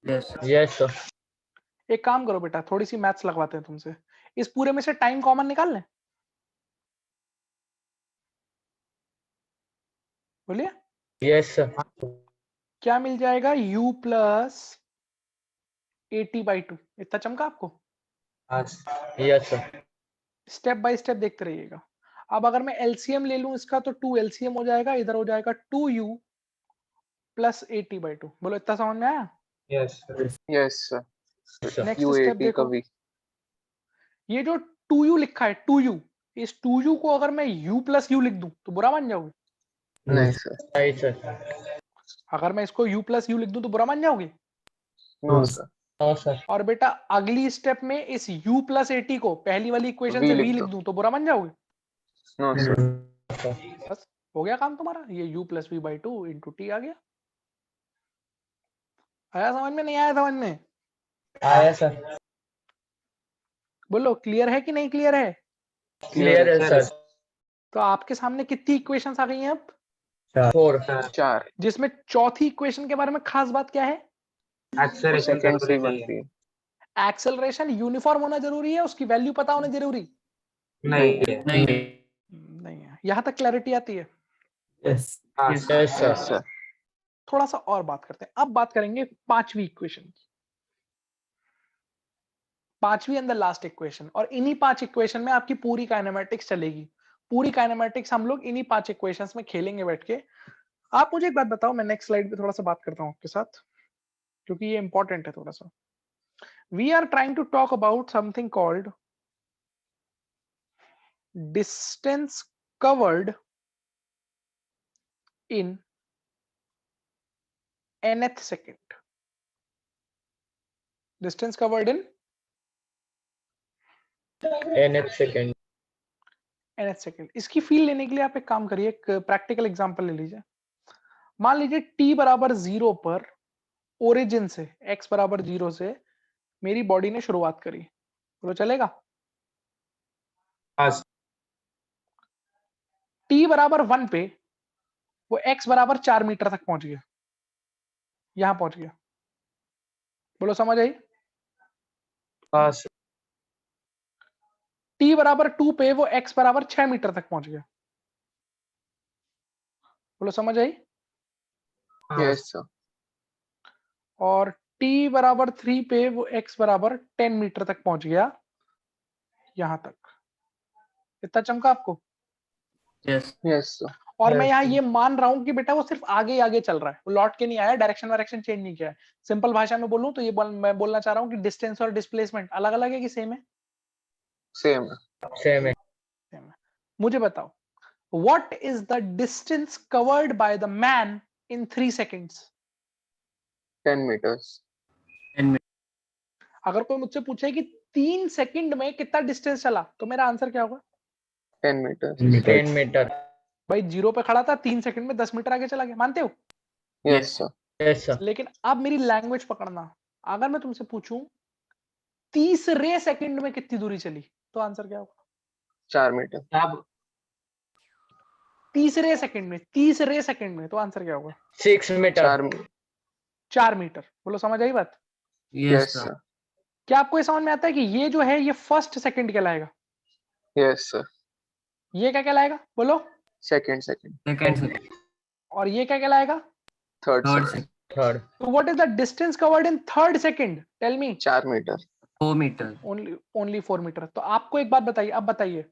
Yes Yes, sir. एक काम करो बेटा, थोड़ी सी मैथ्स लगवाते हैं तुमसे। इस पूरे में से टाइम कॉमन निकाल लें, बोलिए Yes, sir. क्या मिल जाएगा? u plus at/2। इतना चमका आपको? हाँ Yes, sir. Step by step देखते रहिएगा। अब अगर मैं एलसीएम ले लूं इसका तो 2 एलसीएम हो जाएगा, इधर हो जाएगा 2u प्लस at/2। बोलो इतना समझ में आया? Yes Yes, sir. Sir. Next step UAT देखो, कभी. ये जो 2u लिखा है 2u, इस 2u को अगर मैं u प्लस u लिख दूं तो बुरा मान जाओगे? नहीं sir. Right, sir. अगर मैं इसको u प्लस u लिख दूं तो बुरा मान जाओगे? No sir. No, sir. और बेटा अगली स्टेप में इस u प्लस at को पहली वाली इक्वेशन V से v लिख लिख दो. दूं तो बुरा मान जाओगे? No sir. बस हो गया काम तुम्हारा। ये u plus v/2 into t आ गया। आया समझ में? नहीं आया समझ में? आया sir. बोलो क्लियर है कि नहीं क्लियर है? Clear है sir. तो आपके सामने कितनी इक्वेशंस आ गई हैं अब? 4. 4. जिसमें चौथी इक्वेशन के बारे में खास बात क्या है? एक्सेलरेशन सेकंड से ही जरूरी बनती नहीं है. एक्सेलरेशन यूनिफॉर्म होना जरूरी है, उसकी वैल्यू पता होना जरूरी है नहीं है नहीं नहीं है। यहां तक क्लैरिटी आती है? Yes. हाँ Yes. Yes, sir. Yes sir. थोड़ा सा और बात करते हैं। अब बात करेंगे पांचवी इक्वेशन की, पांचवी एंड द लास्ट इक्वेशन। और इन्हीं 5 इक्वेशन में आपकी पूरी काइनेमेटिक्स चलेगी। पूरी काइनेमेटिक्स हम लोग इन्हीं 5 इक्वेशंस में खेलेंगे बैठ के। आप मुझे एक बात बताओ, मैं नेक्स्ट स्लाइड पे थोड़ा सा बात करता हूं आपके साथ क्योंकि ये इंपॉर्टेंट है थोड़ा सा। We are trying to talk about something called distance covered in nth second. Distance covered in Nth second. nth second. इसकी फील लेने के लिए आप एक काम करिए, एक प्रैक्टिकल एग्जांपल ले लीजिए। मान लीजिए t बराबर 0 पर ओरिजिन से x बराबर 0 से मेरी बॉडी ने शुरुआत करी, तो चलेगा? हाँ t बराबर 1 पे वो x बराबर 4 मीटर तक पहुंच गया, यहां पहुंच गया। बोलो समझ आई? हाँ t बराबर 2 पे वो x बराबर 6 मीटर तक पहुंच गया। बोलो समझ आई? Yes sir. और t बराबर 3 पे वो x बराबर 10 मीटर तक पहुंच गया, यहां तक। इतना चमका आपको? Yes Yes sir. और मैं Yes. यहाँ ये मान रहा हूं कि बेटा वो सिर्फ आगे ही आगे चल रहा है, वो लौट के नहीं आया, डायरेक्शन वायरेक्शन चेंज नहीं किया है। सिंपल भाषा में बोलूं तो ये मैं बोलना चाह रहा हूं कि डिस्टेंस और डिस्प्लेसमेंट अलग अलग है कि सेम है? Same. Same है. सेम है। मुझे बताओ, what is the distance covered by the man in 3 seconds? 10 meters. अगर कोई मुझसे पूछे कि 3 सेकंड में कितना डिस्टेंस चला तो मेरा आंसर क्या होगा? 10 meters. 10 meter. भाई 0 पे खड़ा था, 3 सेकंड में 10 मीटर आगे चला गया, मानते हो? Yes sir. Yes, sir. लेकिन अब मेरी लैंग्वेज पकड़ना, अगर मैं तुमसे पूछूं तीसरे सेकंड में कितनी दूरी चली तो आंसर क्या होगा? 4 meter. अब तीसरे सेकंड में तो आंसर क्या होगा? 6 meter. 4 meter. 4 मीटर। बोलो समझ आई बात? Yes yes sir. क्या आपको ये समझ में आता है कि ये जो है ये फर्स्ट सेकंड कहलाएगा? Yes sir. ये क्या कहलाएगा? बोलो। Second. सेकंड और ये क्या कहलाएगा? Third third second. Third. तो what is the distance covered in third second? Tell me. 4 meter. 4 meter only 4 meter. तो आपको एक बात बताइए, अब बताइए,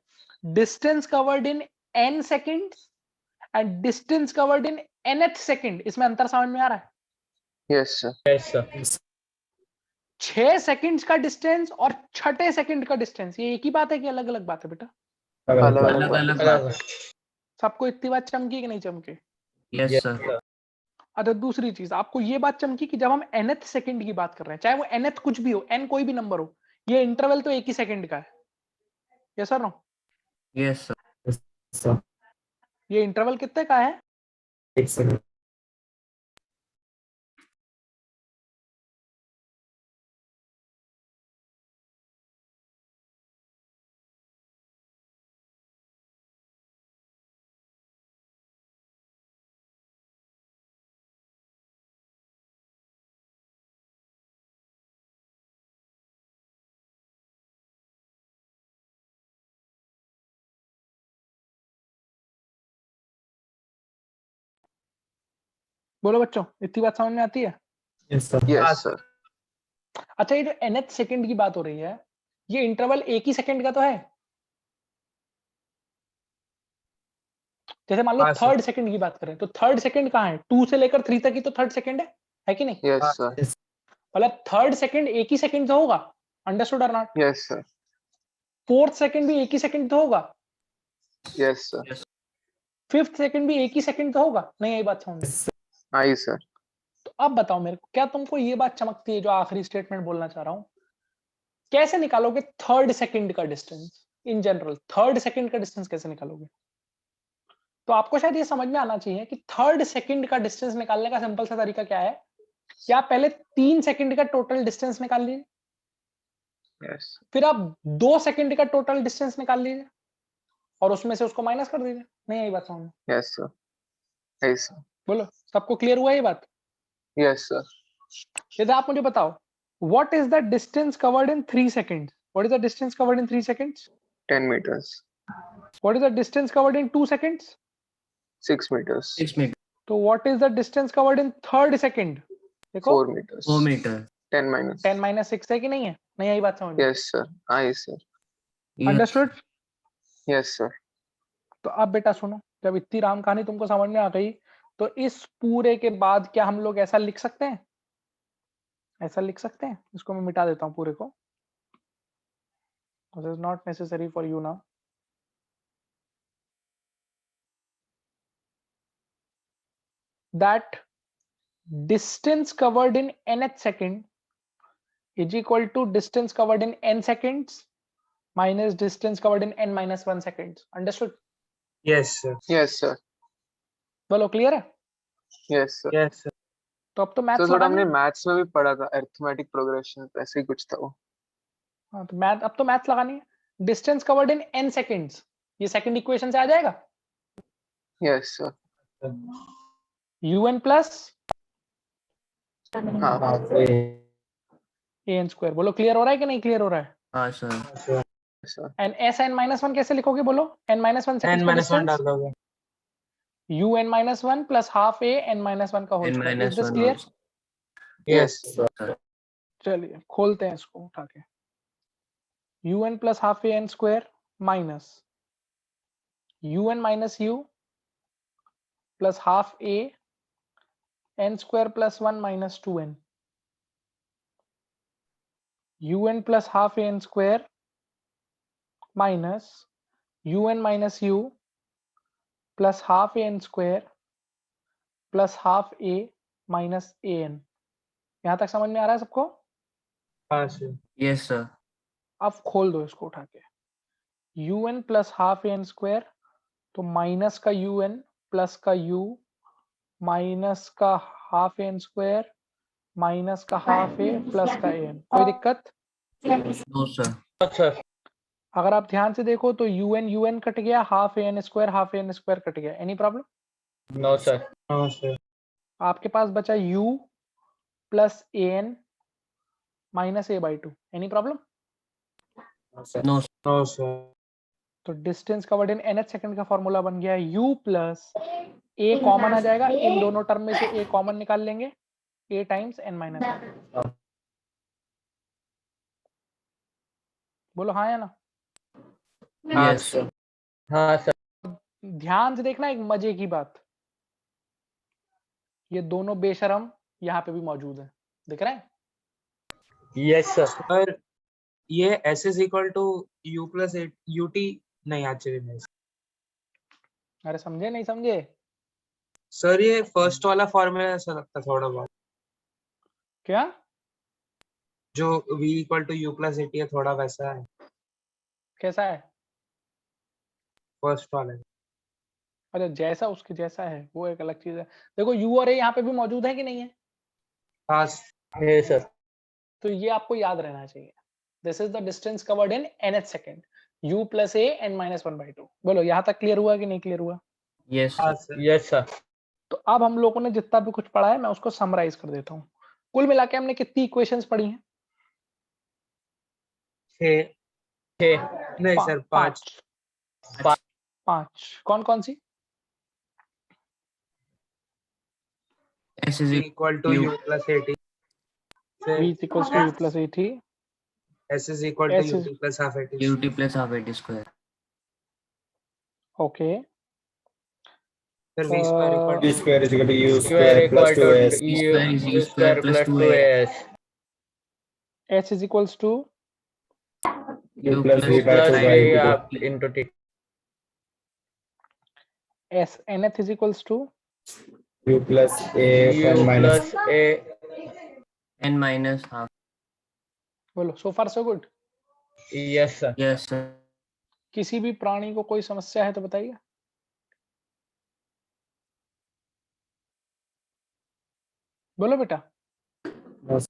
distance covered in n second and distance covered in nth second, इसमें अंतर समझ में आ रहा है? Yes sir. Yes, sir. 6 seconds का डिस्टेंस और छठे सेकंड का डिस्टेंस, ये एक ही बात है कि अलग अलग बात है बेटा? अलग अलग अलग अलग बात। सबको इतनी बात चमकी कि नहीं चमकी? Yes Yes, sir. sir. अच्छा दूसरी चीज आपको ये बात चमकी कि जब हम nth सेकंड की बात कर रहे हैं, चाहे वो nth कुछ भी हो, n कोई भी नंबर हो, ये इंटरवल तो एक ही सेकंड का है। Yes sir no? Yes sir. Yes, sir. ये इंटरवल कितने का है? 8 seconds. बोलो बच्चों, इतनी बात समझ में आती है? Yes, sir. Yes sir. अच्छा ये जो nth सेकंड की बात हो रही है, ये इंटरवल एक ही सेकंड का तो है। जैसे मान लो हाँ, सर। थर्ड सेकंड की बात करें तो थर्ड सेकंड कहाँ है? 2 से लेकर 3 तक ही तो थर्ड सेकंड है कि नहीं? Yes sir. मतलब थर्ड सेकंड एक ही सेकंड तो होगा। अंडरस्टूड और not? Yes sir. Fourth second भी एक ही सेकंड तो होगा। Yes sir. फिफ्थ सेकंड भी एक ही सेकंड तो होगा। नहीं यही बात समझ में? आई सर। तो अब बताओ मेरे को, क्या तुमको ये बात चमकती है जो आखिरी स्टेटमेंट बोलना चाह रहा हूं? कैसे निकालोगे थर्ड सेकंड का distance? In general third second का डिस्टेंस कैसे निकालोगे? तो आपको शायद ये समझ में आना चाहिए कि थर्ड सेकंड का डिस्टेंस निकालने का सिंपल सा तरीका क्या है कि आप पहले 3 सेकंड का टोटल डिस्टेंस निकाल लीजिए, यस फिर आप 2 सेकंड का टोटल डिस्टेंस निकाल लीजिए और उसमें से उसको माइनस कर दीजिए। नहीं यही बात समझ में? Yes sir. आई सर। बोलो सबको क्लियर हुआ ये बात? Yes sir. यदि आप मुझे बताओ what is the distance covered in 3 seconds? What is the distance covered in 3 seconds? 10 meters. What is the distance covered in 2 seconds? 6 meters. 6 meter. तो what is the distance covered in third second? देखो 4 meters. 4 metre. 10 minus. 10 minus 6 है कि नहीं है? नहीं यही बात समझ में? Yes sir. आई सर। अंडरस्टूड? Yes sir. तो अब बेटा सुनो, जब इतनी राम कहानी तुमको समझ में आ गई तो इस पूरे के बाद क्या हम लोग ऐसा लिख सकते हैं? ऐसा लिख सकते हैं? इसको मैं मिटा देता हूं पूरे को। This is not necessary for you now. That distance covered in nth second is equal to distance covered in n seconds minus distance covered in n minus 1 seconds. Understood? Yes, sir. Yes sir. बोलो clear है? Yes sir. Yes, sir. तो अब तो तो maths थोड़ा हमने लगानी है। मैथ्स में भी पढ़ा था, अरिथमेटिक प्रोग्रेशन ऐसे ही कुछ था वो। हाँ तो मैथ, अब तो मैथ्स लगानी है। Distance covered in n seconds, ये सेकंड इक्वेशन से आ जाएगा। Yes sir. un प्लस हाँ an स्क्वायर। बोलो क्लियर हो रहा है कि नहीं क्लियर हो रहा है? हाँ sir. Sir. And s n minus 1 कैसे लिखोगे? बोलो n minus 1 N सेकंड्स का minus 1 डिस्टेंस डाल दोगे. un minus 1 plus half a n minus 1 का whole n square. Is minus this 1 clear? also. Yes. सर। चलिए खोलते हैं इसको उठा के। un plus half a n square minus un minus u plus half a n square plus 1 minus 2n un plus half a n square minus un minus u plus half a n square plus half a minus a n। यहां तक समझ में आ रहा है सबको? हाँ, sir. Yes sir. अब खोल दो इसको उठा के। un plus half a n square, तो माइनस का un प्लस का u माइनस का हाफ एन स्क्वायर माइनस का हाफ ए प्लस का एन। कोई दिक्कत? No sir. sir. अगर आप ध्यान से देखो तो un कट गया, हाफ एन स्क्वायर कट गया। Any problem? No, sir. No, sir. आपके पास बचा u plus a n minus a by 2। Any problem? No No, sir. तो distance covered in nth second का फॉर्मूला बन गया u प्लस ए common आ जाएगा, इन दोनों टर्म में से ए कॉमन निकाल लेंगे, a टाइम्स n माइनस 1। बोलो हाँ या ना? Yes sir. हाँ sir. ध्यान से देखना एक मजे की बात, ये दोनों बेशरम यहाँ पे भी मौजूद है, दिख रहा है? Yes sir. Sir, ये s is equal to u plus ut नहीं एक्चुअली नहीं अरे समझे नहीं समझे? सर, ये फर्स्ट वाला फॉर्मूला ऐसा लगता है थोड़ा बहुत, क्या? जो v equal to u plus AT है थोड़ा वैसा है कैसा है? फर्स्ट वाला। अरे जैसा उसके जैसा है वो एक अलग चीज है। देखो यू और ए यहाँ पे भी मौजूद है कि नहीं है? हाँ है सर। तो ये आपको याद रहना चाहिए। This is the distance covered in nth second, u plus A n minus 1/2। बोलो यहाँ तक क्लियर हुआ कि नहीं क्लियर हुआ? Yes, हाँ sir. सर। Yes sir. तो अब हम लोगों ने जितना भी कुछ पढ़ा है मैं उसको समराइज कर देता हूँ। कुल मिला के हमने कितनी इक्वेशंस पढ़ी हैं? 6 नहीं सर 5 पांच। कौन कौन सी? S is equal to U. U plus AT, v is equals to u plus at, s is equal to S u is- plus half AT. UT plus half AT square. Okay. फिर v square equal V square is equal to U square square plus equal to 2S. U square plus 2as s is equals to U plus V by प्लस 2 by v 2. आप into t s nth is equals to U plus A u n minus. Plus a N minus half. बोलो so far so good. Yes sir. Yes, sir. किसी भी प्राणी को कोई समस्या है तो बताइए। बोलो बेटा। No,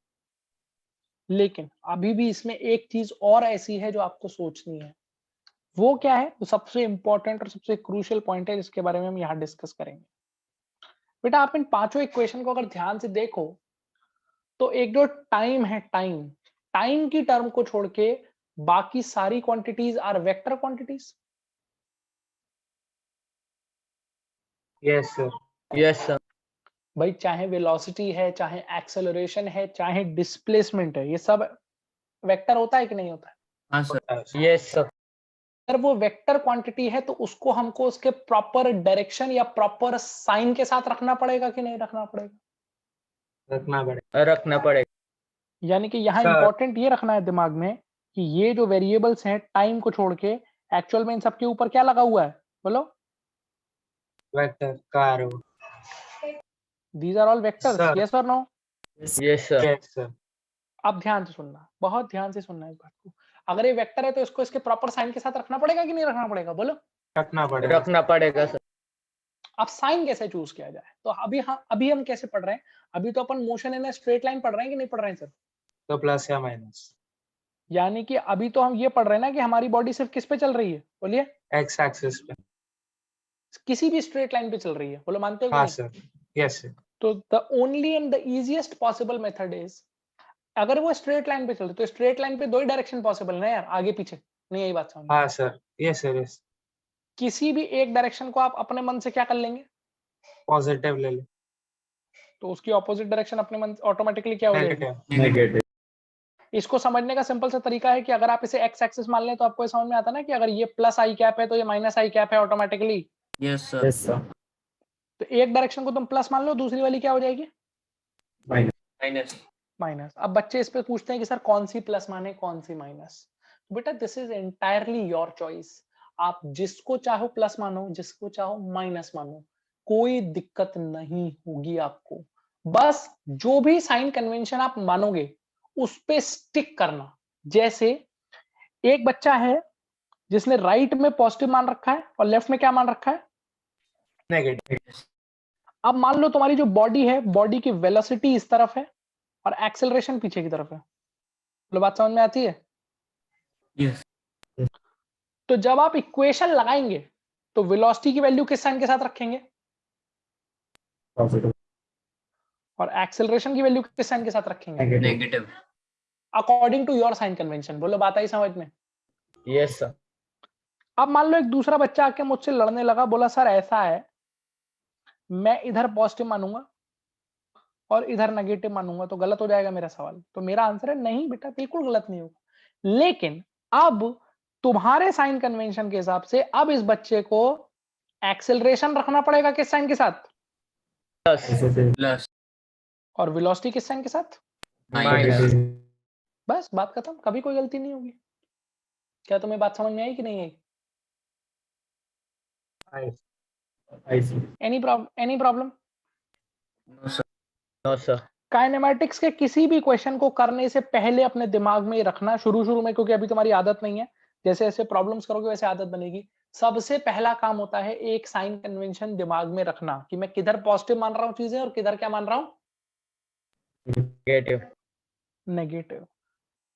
लेकिन अभी भी इसमें एक चीज और ऐसी है जो आपको सोचनी है। वो क्या है? वो सबसे इंपॉर्टेंट और सबसे क्रूशियल पॉइंट है जिसके बारे में हम यहाँ डिस्कस करेंगे। बेटा आप इन पांचों इक्वेशन को अगर ध्यान से देखो तो एक जो टाइम है, टाइम की टर्म को छोड़ के बाकी सारी quantities are vector quantities. Yes sir. Yes sir. भाई चाहे वेलोसिटी है, चाहे एक्सेलरेशन है, चाहे डिस्प्लेसमेंट है, ये सब वेक्टर होता है कि नहीं होता है? हाँ, sir. Yes sir. अगर वो वेक्टर क्वांटिटी है तो उसको हमको उसके प्रॉपर डायरेक्शन या प्रॉपर साइन के साथ रखना पड़ेगा कि नहीं रखना पड़ेगा? रखना पड़ेगा। यानी कि यहाँ सर। इंपॉर्टेंट ये रखना है दिमाग में कि ये जो वेरिएबल्स हैं टाइम को छोड़ के एक्चुअल में इन सबके ऊपर क्या लगा हुआ है? बोलो। वेक्टर का arrow. These are all vectors, Sir. Yes और no? Yes sir. Yes sir. अब ध्यान से सुनना, बहुत ध्यान से सुनना इस बात को। अगर ये वेक्टर है तो इसको इसके प्रॉपर साइन के साथ रखना पड़ेगा कि नहीं रखना पड़ेगा? बोलो। रखना पड़ेगा। रखना पड़ेगा सर। अब साइन कैसे चूज किया जाए? तो अभी हम कैसे पढ़ रहे हैं? अभी तो अपन मोशन इन स्ट्रेट लाइन पढ़ रहे हैं कि नहीं पढ़ रहे हैं सर? तो प्लस या माइनस। यानी कि अभी तो हम ये पढ़ रहे हैं ना कि हमारी बॉडी सिर्फ किस पे चल रही है? बोलिए। एक्स एक्सिस पे। किसी भी स्ट्रेट लाइन पे चल रही है। बोलो मानते हो कि हाँ नहीं? सर। Yes sir. तो the only and the easiest possible method is, अगर वो स्ट्रेट लाइन पे चल रही तो स्ट्रेट लाइन पे दो ही डायरेक्शन पॉसिबल है ना यार, आगे पीछे। नहीं यही बात समझ। हाँ सर। Yes sir. यस। किसी भी एक डायरेक्शन को आप अपने मन से क्या कर लेंगे? पॉजिटिव ले ले। तो उसकी ऑपोजिट डायरेक्शन अपने मन ऑटोमेटिकली क्या हो जाएगी? नेगेटिव। negative. इसको समझने का सिंपल सा तरीका है कि अगर आप इसे एक्स एक्सिस मान लें तो आपको ये समझ में आता है ना कि अगर ये प्लस आई कैप है तो ये माइनस आई कैप है automatically. Yes, sir. Yes, sir. तो एक डायरेक्शन को तुम प्लस मान लो, दूसरी वाली क्या हो जाएगी? Minus. Minus. माइनस। अब बच्चे इस पे पूछते हैं कि सर कौन सी प्लस माने कौन सी माइनस? तो बेटा this is entirely your choice. आप जिसको चाहो प्लस मानो, जिसको चाहो माइनस मानो, कोई दिक्कत नहीं होगी आपको। बस जो भी साइन कन्वेंशन आप मानोगे उस पे स्टिक करना। जैसे एक बच्चा है जिसने राइट में पॉजिटिव मान रखा है और लेफ्ट में क्या मान रखा है? नेगेटिव। अब मान लो तुम्हारी जो बॉडी है, बॉडी की वेलोसिटी इस तरफ है और एक्सेलरेशन पीछे की तरफ है। तो बात समझ में आती है? Yes. तो जब आप इक्वेशन लगाएंगे तो वेलोसिटी की वैल्यू किस साइन के साथ रखेंगे Positive. और एक्सेलरेशन की वैल्यू किस साइन के साथ रखेंगे? Negative. Negative. According to your sign convention. बोलो बात आई समझ में? Yes sir. अब मान लो एक दूसरा बच्चा आके मुझसे लड़ने लगा, बोला सर ऐसा है मैं इधर पॉजिटिव मानूंगा और इधर नेगेटिव मानूंगा तो गलत हो जाएगा मेरा सवाल। तो मेरा आंसर है नहीं बेटा, बिल्कुल गलत नहीं होगा। लेकिन अब तुम्हारे साइन कन्वेंशन के हिसाब से अब इस बच्चे को एक्सेलरेशन रखना पड़ेगा किस साइन के साथ? Positive. Plus. और वेलोसिटी किस साइन के साथ? माइनस। Positive. बस बात खत्म, कभी कोई गलती नहीं होगी। क्या तुम्हें बात समझ में आई कि नहीं आई? I see. Any problem? No, sir. No, sir. Kinematics के किसी भी क्वेश्चन को करने से पहले अपने दिमाग में रखना शुरू में, क्योंकि अभी तुम्हारी आदत नहीं है, जैसे जैसे प्रॉब्लम्स करोगे वैसे आदत बनेगी। सबसे पहला काम होता है एक साइन कन्वेंशन दिमाग में रखना कि मैं किधर पॉजिटिव मान रहा हूँ चीजें और किधर क्या मान रहा हूँ Negative. नेगेटिव।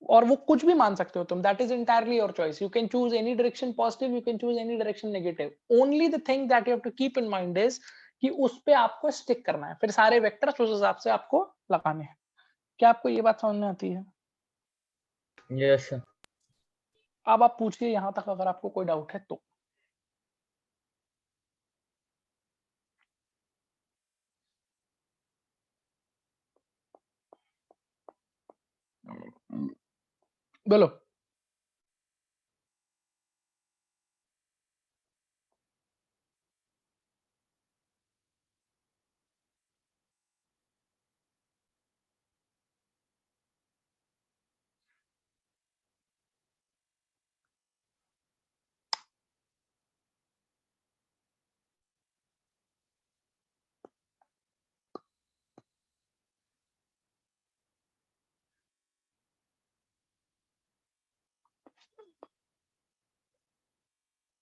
और वो कुछ भी मान सकते हो तुम, that is entirely your choice. You can choose any direction positive, you can choose any direction negative. Only the thing that you have to keep in mind is कि उस पे आपको स्टिक करना है, फिर सारे वेक्टर्स उस हिसाब से आपको लगाने हैं। क्या आपको ये बात समझ में आती है? Yes, sir. अब आप पूछिए यहां तक अगर आपको कोई डाउट है तो। बोलो।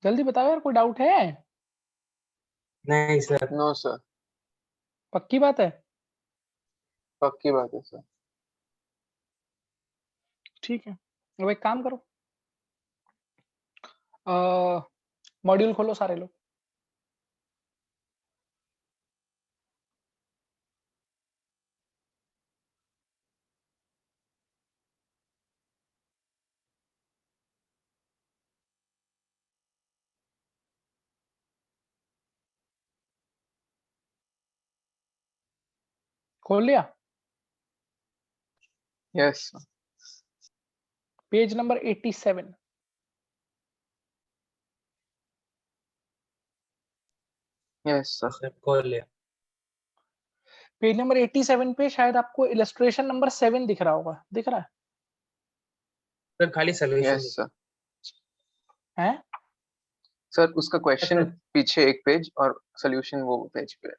जल्दी बताओ यार, कोई डाउट है? नहीं सर। नो सर, पक्की बात है? पक्की बात है सर। ठीक है, अब एक काम करो, मॉड्यूल खोलो सारे लोग। खोल लिया? Yes sir. Page number 87। Yes sir. Sir खोल लिया। पेज नंबर 87 पे शायद आपको इलस्ट्रेशन नंबर 7 दिख रहा होगा, दिख रहा सर खाली सोल्यूशन यस सर। है? सर उसका क्वेश्चन सर। पीछे एक पेज और सोल्यूशन वो पेज पे है।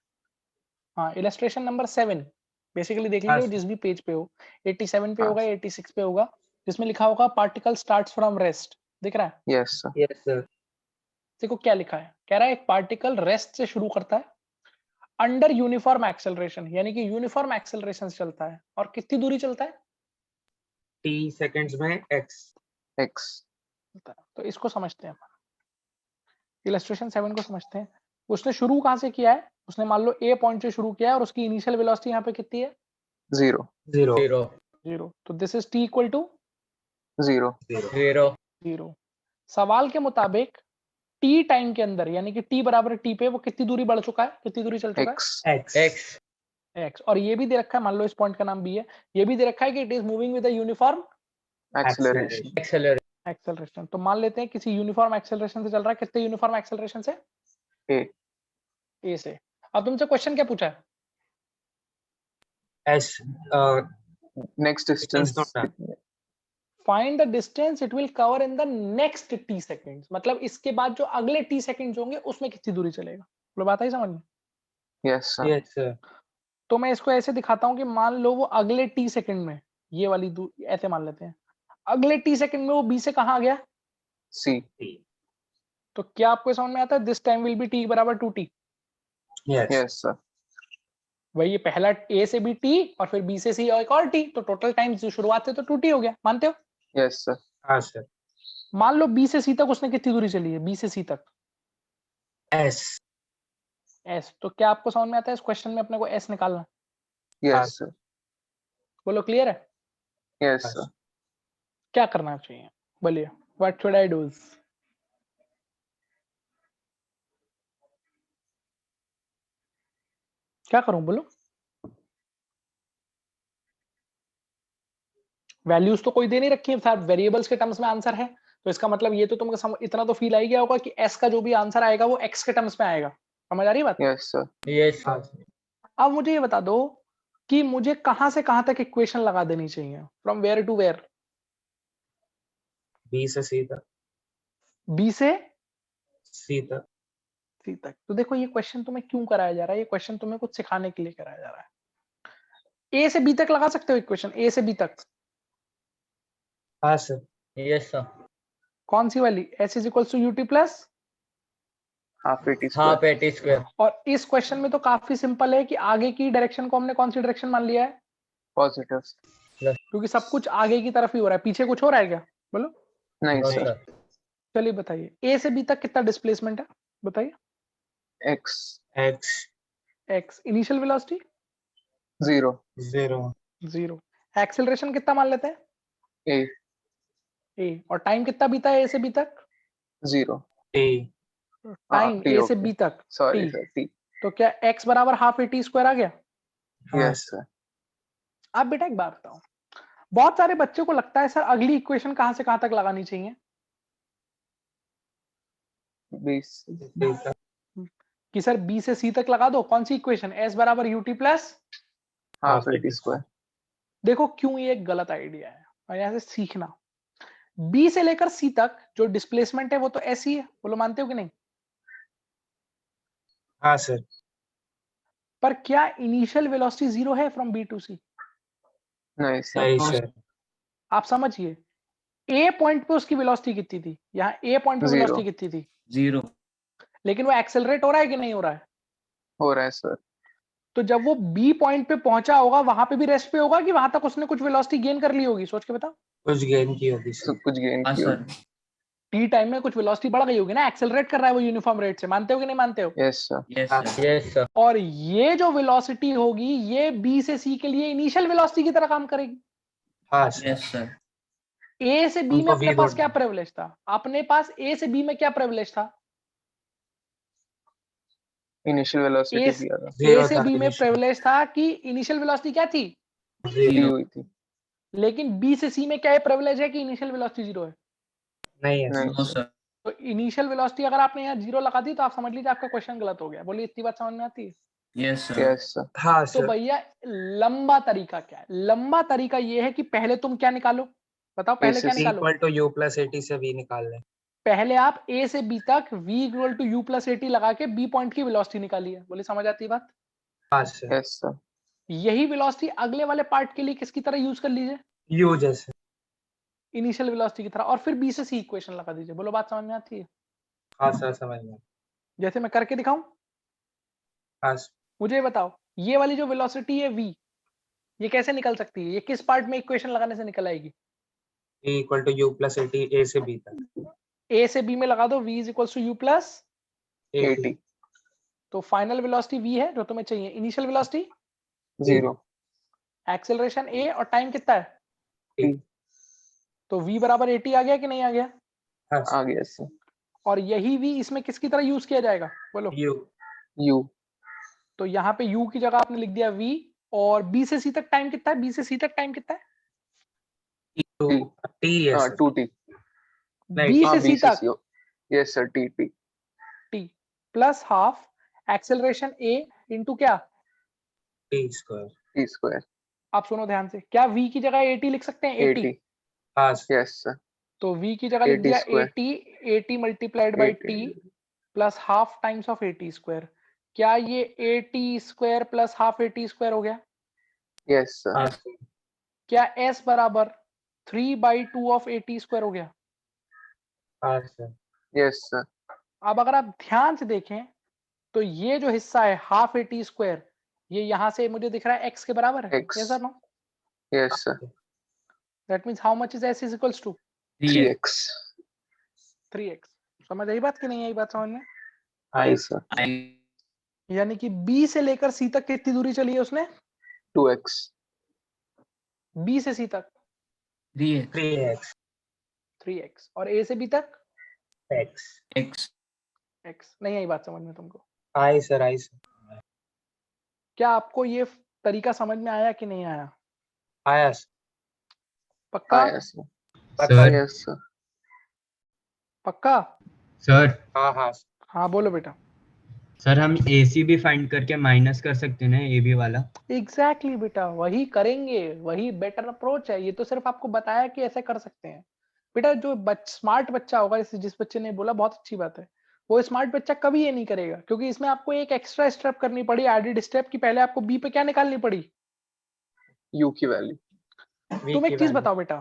हाँ, इलस्ट्रेशन नंबर 7 बेसिकली देख हाँ, लीजिए सर। जिस भी पेज पे हो, 87 पे हाँ, होगा, 86 पे होगा, जिसमें लिखा होगा पार्टिकल स्टार्ट्स फ्रॉम रेस्ट, दिख रहा है? Yes sir. Yes sir. देखो क्या लिखा है, कह रहा है एक पार्टिकल रेस्ट से शुरू करता है अंडर यूनिफॉर्म एक्सेलरेशन, यानी कि यूनिफॉर्म एक्सेलरेशन से चलता है, और कितनी दूरी चलता है? t सेकंड्स में x। एक्स। तो इसको समझते हैं, इलस्ट्रेशन 7 को समझते हैं। उसने शुरू कहां से किया है? उसने मान लो ए पॉइंट से शुरू किया है और उसकी इनिशियल वेलोसिटी यहाँ पे कितनी है? 0 0 Zero. 0। तो this is t equal to 0 Zero. 0। सवाल के मुताबिक टी टाइम के अंदर, यानी कि टी बराबर टी पे वो कितनी दूरी बढ़ चुका है, कितनी दूरी चल चुका एक्स x। X. है? एक्स। और ये भी दे रखा है, मान लो इस पॉइंट का नाम बी है, ये भी दे रखा है कि it is moving with uniform acceleration. Accelerate. Acceleration. तो मान लेते हैं किसी यूनिफॉर्म एक्सेलरेशन से चल रहा है, कितने यूनिफॉर्म एक्सेलरेशन से? ए ए से। अब तुमसे क्वेश्चन क्या पूछा है? s next distance find the distance it will cover in the next T seconds, मतलब इसके बाद जो अगले टी सेकंड्स होंगे उसमें कितनी दूरी चलेगा। मतलब बात आई समझ में? Yes sir. Yes sir. तो मैं इसको ऐसे दिखाता हूं कि मान लो वो अगले टी सेकंड में, ये वाली दूरी ऐसे मान लेते हैं, अगले टी सेकंड में वो बी से कहां गया? सी। तो क्या आपको समझ में आता है? This time will be T बराबर 2t। यस। Yes sir. वही ये पहला ए से बी टी और फिर बी से सी और एक और टी, तो टोटल टाइम शुरुआत से तो 2t हो गया, मानते हो? Yes sir. हाँ सर। मान लो बी से सी तक उसने कितनी दूरी चली है? बी से सी तक s। एस। तो क्या आपको समझ में आता है इस क्वेश्चन में अपने को एस निकालना? Yes sir. बोलो क्लियर है? Yes sir. क्या करना चाहिए बोलिए? What should I do? क्या करूं बोलो? वैल्यूज तो कोई दे नहीं रखी है, वेरिएबल्स के टर्म्स में आंसर है, तो इसका मतलब ये तो तुमको इतना तो फील आ ही गया होगा कि एस का जो भी आंसर आएगा वो एक्स के टर्म्स में आएगा। समझ आ रही बात? Yes sir. Yes, sir. अब मुझे ये बता दो कि मुझे कहां से कहां तक इक्वेशन लगा देनी चाहिए, from where to where? b से c तक। बी से c तक। सी तक। तो देखो ये क्वेश्चन तुम्हें क्यों कराया जा रहा है, ये क्वेश्चन तुम्हें कुछ सिखाने के लिए कराया जा रहा है। ए से बी तक लगा सकते हो इक्वेशन, ए से बी तक हाँ सर। Yes, sir. कौन सी वाली, s is equal to ut plus, half AT Half square 80 square. और इस क्वेश्चन में तो काफी सिंपल है कि आगे की डायरेक्शन को हमने कौन सी डायरेक्शन मान लिया है, पॉजिटिव। क्योंकि सब कुछ आगे की तरफ ही हो रहा है, पीछे कुछ हो रहा है क्या, बोलो। नहीं No, सर, sir. चलिए बताइए ए से बी तक कितना डिस्प्लेसमेंट है, बताइए। X x x, initial velocity 0 0 0, acceleration कितना मान लेते हैं ए ए, और टाइम कितना बीता है ए से बी तक, 0 टी टाइम T, ए से okay. बी तक सॉरी T। Sir, T. तो क्या x बराबर हाफ ए टी स्क्वायर आ गया। हाँ यस सर, अब बेटा एक बात बताओ, बहुत सारे बच्चों को लगता है सर अगली इक्वेशन कहां से कहां तक लगानी चाहिए, 20 कि सर b से c तक लगा दो, कौन सी इक्वेशन, s बराबर UT plus. Half eighty square. देखो क्यों ये एक गलत आइडिया है, और यहाँ से सीखना, b से लेकर c तक जो डिस्प्लेसमेंट है वो तो s ही है, बोलो मानते हो कि नहीं। हाँ सर। पर क्या इनिशियल वेलोसिटी 0 है फ्रॉम b टू c, नहीं सर, नहीं No, सर। आप समझिए, ए पॉइंट पे उसकी वेलोसिटी कितनी थी, यहाँ ए पॉइंट पे Zero. वेलोसिटी कितनी थी, 0. लेकिन वो एक्सेलरेट हो रहा है कि नहीं हो रहा है। हो रहा है सर। तो जब वो बी पॉइंट पे पहुंचा होगा वहां पे भी रेस्ट पे होगा कि वहां तक उसने कुछ वेलोसिटी गेन कर ली होगी, सोच के बताओ। कुछ गेन की होगी सर। सब कुछ गेन हाँ किया। सर. टी टाइम में कुछ वेलोसिटी बढ़ गई होगी ना, एक्सेलरेट कर रहा है वो यूनिफॉर्म रेट से, मानते हो कि नहीं मानते हो। यस सर, Yes, हाँ sir. Yes, sir. और ये जो वेलोसिटी होगी ये बी से सी के लिए इनिशियल वेलोसिटी की तरह काम करेगी। हाँ सर। Yes, sir. ए से बी में उनको अपने V पास dot क्या प्रिविलेज था, अपने पास ए से बी में क्या प्रिविलेज था, इनिशियल वेलोसिटी ए दिया था, ए 0 से था बी में initial। प्रिविलेज था कि इनिशियल वेलोसिटी क्या थी, दी 0 हुई थी। लेकिन बी से सी में क्या प्रिविलेज है कि इनिशियल वेलोसिटी 0 है। नहीं है नहीं No, सर। sir. तो इनिशियल वेलोसिटी अगर आपने यहाँ 0 लगा दी तो आप समझ लीजिए आपका क्वेश्चन गलत हो गया। बोलिए इतनी बात समझ में आती है। Yes, sir. यस सर, हाँ तो सर। भैया लंबा तरीका क्या है, लंबा तरीका ये है कि पहले तुम क्या निकालो, बताओ पहले से क्या C निकालो। इक्वल टू यू प्लस 80 से v निकाल लें। पहले आप a से b तक v equal to u plus 80 लगा के b पॉइंट की वेलोसिटी निकाली है। बोलिए समझ आती है बात। हाँ सर। यस सर, यही वेलोसिटी अगले वाले पार्ट के लिए किसकी तरह यूज कर लीजिए, यू जैसे। इनिशियल वेलोसिटी की तरह, और फिर b से c इक्वेशन लगा दीजिए। बोलो बात समझ में आती है। हाँ सर समझ में। जैसे मैं करके दिखाऊं, हाँ सर। मुझे ये बताओ ये वाली जो वेलोसिटी है v, ये कैसे निकल सकती है, ये किस पार्ट में इक्वेशन लगाने से निकल आएगी। v equal to u plus 80 a से b तक। a से b में लगा दो v is equal to u plus 80 तो फाइनल वेलोसिटी v है जो तुम्हें चाहिए, इनिशियल वेलोसिटी 0 एक्सेलरेशन a और टाइम कितना है T। तो v बराबर 80 आ गया कि नहीं आ गया। हाँ आ गया सर। और यही v इसमें किसकी तरह यूज किया जाएगा, बोलो। यू U तो यहाँ पे u की जगह आपने लिख दिया v, और b से c तक टाइम कितना है, b से c तक टाइम कितना है, t है सर। 2T। b हाँ, से B c से तक C। Yes sir, T t plus half acceleration a into क्या, t स्क्वायर। T स्क्वायर आप सुनो ध्यान से, क्या v की जगह 80 लिख सकते हैं 80, 80। हाँ सर। यस सर, तो v की जगह लिख 80 दिया square। 80 multiplied by 80। t plus half times of 80 square. क्या ये 80 स्क्वायर प्लस हाफ 80 स्क्वायर हो गया। यस सर, हाँ सर। क्या s बराबर 3/2 ऑफ 80 स्क्वायर हो गया। हाँ सर। यस सर, अब अगर आप ध्यान से देखें तो ये जो हिस्सा है हाफ 80 स्क्वायर, ये यहां से मुझे दिख रहा है x के बराबर है, X। yes or no, yes sir, that means how much is s is equals to 3x. 3x। 3x। समझ आई बात कि नहीं आई बात समझ में। आई सर, I. यानी कि b से लेकर c तक कितनी दूरी चली है उसने, 2x। b से c तक 3x. 3x 3x, और a से b तक x। X. x। नहीं आई बात समझ में तुमको। आई सर। आई सर। क्या आपको ये तरीका समझ में आया कि नहीं आया, आया सर। पक्का आया सर। पता है। यस सर, पक्का। सर हाँ हाँ सर। हाँ बोलो बेटा। सर हम AC भी फाइंड करके माइनस कर सकते हैं ना AB वाला। एग्जैक्टली बेटा वही करेंगे, वही बेटर अप्रोच है। ये तो सिर्फ आपको बताया कि ऐसे कर सकते हैं। बेटा जो स्मार्ट बच्चा होगा, जैसे जिस बच्चे ने बोला बहुत अच्छी बात है, वो स्मार्ट बच्चा कभी ये नहीं करेगा, क्योंकि इसमें आपको एक एक्स्ट्रा स्टेप करनी पड़ी, एडेड स्टेप की पहले आपको बी पे क्या निकालनी पड़ी। U की वैल्यू। V तुम की एक चीज value बताओ बेटा,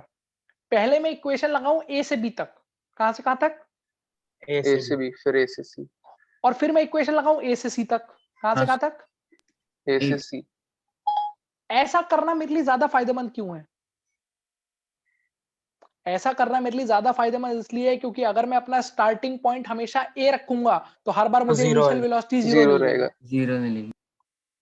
पहले मैं इक्वेशन लगाऊं ए से बी तक, कहां से कहां तक, A A से से B B फिर A से C, और फिर मैं इक्वेशन लगाऊं ए से सी तक, कहां से हाँ, कहां तक। A से A। C। ऐसा करना मेरे लिए ज्यादा फायदेमंद क्यों है, ऐसा करना मेरे लिए ज्यादा फायदेमंद इसलिए है क्योंकि अगर मैं अपना स्टार्टिंग पॉइंट हमेशा ए रखूंगा तो हर बार तो मुझे zero इनिशियल है। वेलोसिटी 0 0 मिलेगी, रहेगा। 0 मिलेगी।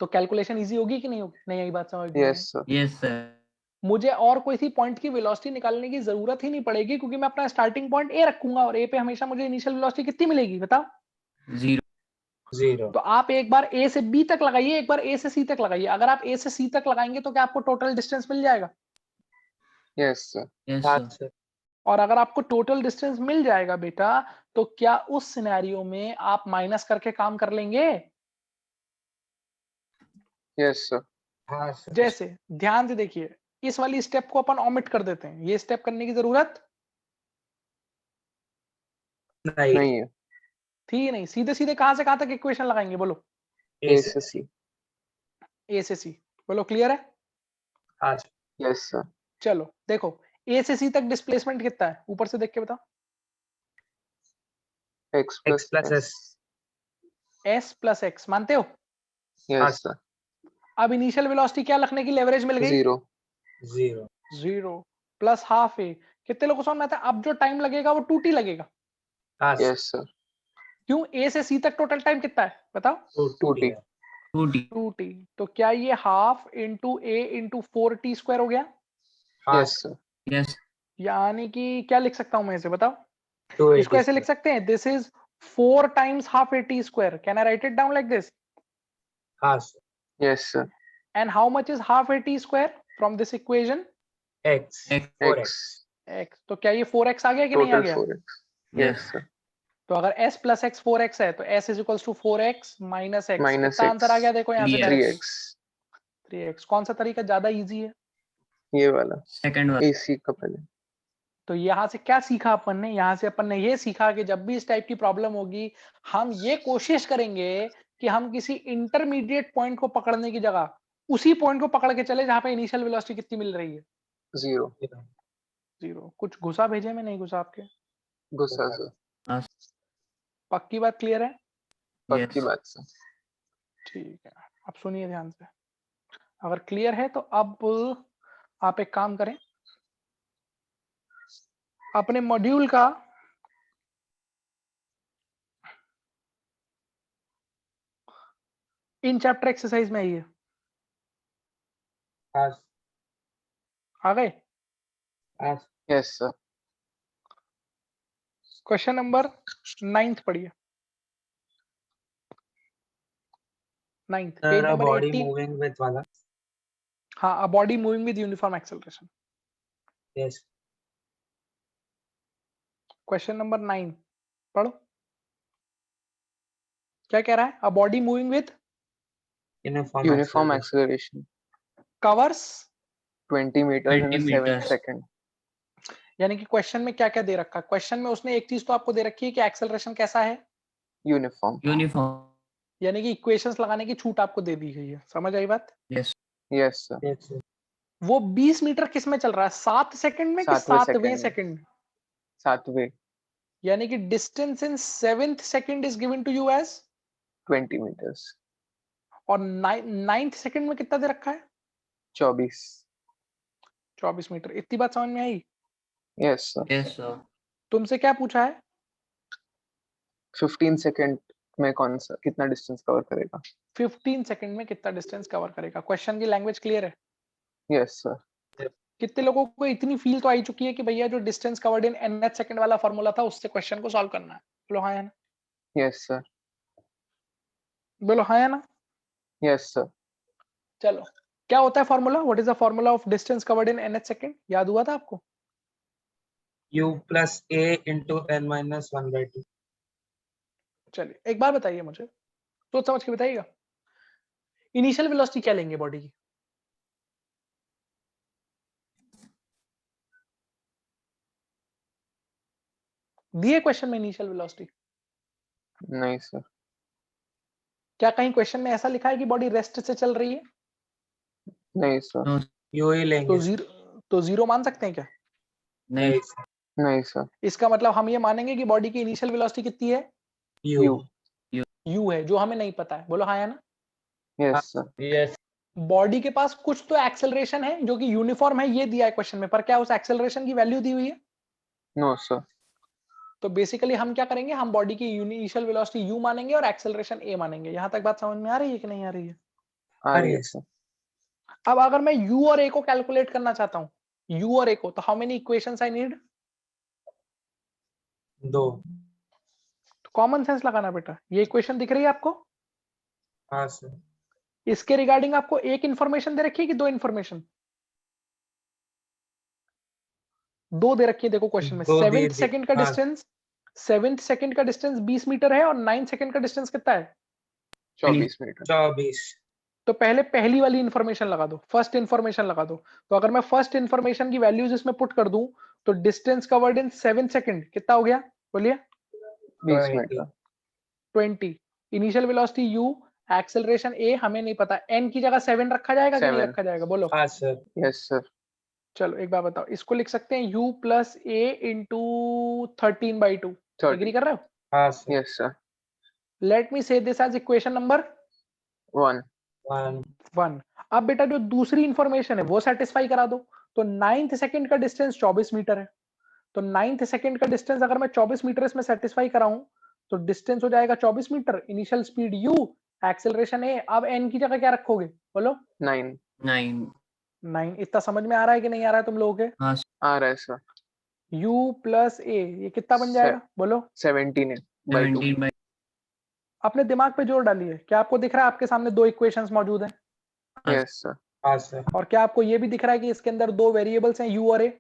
तो कैलकुलेशन इजी होगी कि नहीं होगी, नहीं यही बात समझ में आई। Yes sir। Yes sir. मुझे और कोई सी पॉइंट की वेलोसिटी निकालने की जरूरत ही नहीं पड़ेगी, क्योंकि मैं अपना स्टार्टिंग पॉइंट ए रखूंगा और ए पे हमेशा मुझे इनिशियल वेलोसिटी कितनी मिलेगी बताओ। 0। 0 तो आप एक बार ए से बी तक लगाइए, एक बार ए से सी तक लगाइए, अगर आप ए से सी तक लगाएंगे तो क्या आपको टोटल डिस्टेंस मिल जाएगा, Yes sir। यस हाँ सर। सर और अगर आपको टोटल डिस्टेंस मिल जाएगा बेटा, तो क्या उस सिनेरियो में आप माइनस करके काम कर लेंगे। Yes sir। हाँ सर जैसे ध्यान से देखिए, इस वाली स्टेप को अपन ऑमिट कर देते हैं, ये स्टेप करने की जरूरत नहीं नहीं है। थी ही नहीं, सीधे सीधे कहां से कहां तक इक्वेशन लगाएंगे बोलो, A A से से C। ए से सी, बोलो क्लियर है। हाँ सर Yes sir। चलो देखो, ए से सी तक डिस्प्लेसमेंट कितना है, ऊपर से देख के बताओ। X X plus plus S। S S plus x मानते हो। Yes sir। अब इनिशियल वेलोसिटी क्या लिखने की लेवरेज मिल गई, 0। 0 0 प्लस हाफ ए। कितने लोगों को समझ में आता है, अब जो टाइम लगेगा वो 2t लगेगा, हाँ सर Yes sir। क्यों, ए से सी तक टोटल टाइम कितना है बताओ, 2T 2T। है 2t। 2t। तो क्या ये हाफ इंटू ए इंटू 4t स्क्वायर हो गया, हाँ Yes सर sir। यस। यानी कि क्या लिख सकता हूं मैं इसे बताओ, 280 इसको ऐसे लिख square। सकते हैं, this is 4 times half a t square, can I write it down like this, हाँ sir Yes sir। And how much is half a t square from this equation, X X। 4X X। x। तो क्या ये 4x आ गया कि नहीं आ Total गया, 4x। Yes. Yes sir। तो अगर s प्लस एक्स 4x है तो s is equals to 4x minus x, Minus कितना आंसर आ गया X। देखो यहाँ से 3x। Direct 3x। 3x। कौन सा तरीका ज्यादा इजी है, ये वाला सेकंड वाला। AC का पहले। तो यहाँ से क्या सीखा अपन ने, यहाँ से अपन ने ये सीखा कि जब भी इस टाइप की प्रॉब्लम होगी हम ये कोशिश करेंगे कि हम किसी इंटरमीडिएट पॉइंट को पकड़ने की जगह उसी पॉइंट को पकड़ के चले जहां पे इनिशियल वेलोसिटी कितनी मिल रही है, 0। 0। कुछ घुसा भेजे में, नहीं घुसा आपके, गुस्सा सर। पक्की बात क्लियर है। पक्की यस। बात सर। ठीक है, अब सुनिए ध्यान से, अगर क्लियर है तो अब आप एक काम करें, अपने मॉड्यूल का इन चैप्टर एक्सरसाइज में आइए, हाँ आ गए। हाँ Yes sir। क्वेश्चन नंबर 9 पढ़िए, 9 page sir number body 18। Moving with वाला हाँ, a body moving with uniform acceleration, yes question number 9 पढ़ो, क्या कह रहा है, a body moving with Uniform acceleration। Covers, 20 meters in 20 a 7 meters। second। यानी कि क्वेश्चन में क्या क्या दे रखा है, क्वेश्चन में उसने एक चीज तो आपको दे रखी है कि एक्सेलरेशन कैसा है, Uniform। यूनिफॉर्म। यानी कि इक्वेशंस लगाने की छूट आपको दे दी गई है, समझ आई बात। यस। Yes sir। यस वो 20 मीटर किस में चल रहा है, 7 सेकंड में कि 7वें 7वें second में। सेकंड में, 7वें। यानी कि distance in 7th second is given to you as, 20 meters। और 9th सेकंड में कितना दे रखा है, 24। 24 मीटर। इतनी बात समझ में आई। Yes sir। Yes sir. तुमसे क्या पूछा है, 15 second में कौन सा कितना डिस्टेंस कवर करेगा। 15 सेकंड में कितना डिस्टेंस कवर करेगा। क्वेश्चन की लैंग्वेज क्लियर है। Yes sir। कितने लोगों को इतनी फील तो आई चुकी है कि भैया जो distance covered in nth second वाला फॉर्मूला था उससे क्वेश्चन को सॉल्व करना है, बोलो हाँ या ना, Yes sir। बोलो हाँ या ना। Yes sir। चलो, क्या होता है formula, what is the formula of distance covered in nth second, याद हुआ था आपको। U plus A into n minus 1/2 चलिए एक बार बताइए मुझे, सोच समझ के बताइएगा, इनिशियल वेलोसिटी क्या लेंगे बॉडी की, दिए क्वेश्चन में इनिशियल वेलोसिटी नहीं सर। क्या कहीं क्वेश्चन में ऐसा लिखा है कि बॉडी रेस्ट से चल रही है? नहीं सर। नो यू ही लेंगे सर। तो जीरो मान सकते हैं क्या? नहीं नहीं सर। नहीं सर। इसका मतलब हम ये मानेंगे कि बॉडी की इनिशियल वेलोसिटी कितनी है? यू। u है, जो हमें नहीं पता है। बोलो हाँ या ना? Yes sir. Yes. बॉडी के पास कुछ तो एक्सेलरेशन है जो कि यूनिफॉर्म है, ये दिया है क्वेश्चन में, पर क्या उस एक्सेलरेशन की वैल्यू दी हुई है? No sir. तो बेसिकली हम क्या करेंगे, हम बॉडी की इनिशियल वेलोसिटी u मानेंगे और एक्सेलरेशन a मानेंगे। यहां तक बात समझ में आ रही है कि नहीं आ रही है? आ रही है सर। अब अगर मैं u और a को कैलकुलेट करना चाहता हूँ, u और a को, तो how many equations I need? 2। Common sense लगाना बेटा। ये इक्वेशन दिख रही है आपको? हाँ सर। इसके रिगार्डिंग आपको एक इंफॉर्मेशन दे रखी है कि दो इंफॉर्मेशन? दो दे रखी है। देखो क्वेश्चन में, दो सेवेंथ दे सेकंड का हाँ। डिस्टेंस, सेवेंथ सेकंड का डिस्टेंस 20 मीटर है और 9 सेकंड का डिस्टेंस कितना है? 24 मीटर। 24। तो पहले पहली वाली इंफॉर्मेशन लगा दो, फर्स्ट इंफॉर्मेशन लगा दो। तो अगर मैं फर्स्ट इंफॉर्मेशन की वैल्यूज इसमें पुट कर दूं, तो डिस्टेंस कवर्ड इन 7 सेकंड कितना हो गया? बोलिए। 20 meter. 20। Initial velocity u, acceleration a हमें नहीं पता, n की जगह 7 रखा जाएगा कि नहीं 7। रखा जाएगा? बोलो। हाँ सर। Yes sir. चलो एक बार बताओ, इसको लिख सकते हैं u plus a into 13/2। Agree 30। कर रहे हो? हाँ sir. Yes sir. Let me say this as equation number 1। 1। अब बेटा जो दूसरी इंफॉर्मेशन है वो सेटिस्फाई करा दो। तो 9th सेकंड का डिस्टेंस 24 मीटर है। तो 9th सेकंड का डिस्टेंस अगर मैं 24 मीटर इसमें सेटिस्फाई कराऊं, तो डिस्टेंस हो जाएगा 24 meter, initial speed u, acceleration a। अब n की जगह क्या रखोगे? बोलो। 9। 9 9। इतना समझ में आ रहा है कि नहीं आ रहा है तुम लोगों के? हाँ आ रहा है सर। u प्लस a ये कितना बन जाएगा? बोलो। 17/2। 17 by अपने दिमाग पे जोर डालिए। क्या आपको दिख रहा है आपके सामने दो इक्वेशंस मौजूद हैं? Yes sir. हाँ सर। और क्या आपको ये भी दिख रहा है कि इसके अंदर दो वेरिएबल्स हैं u और a?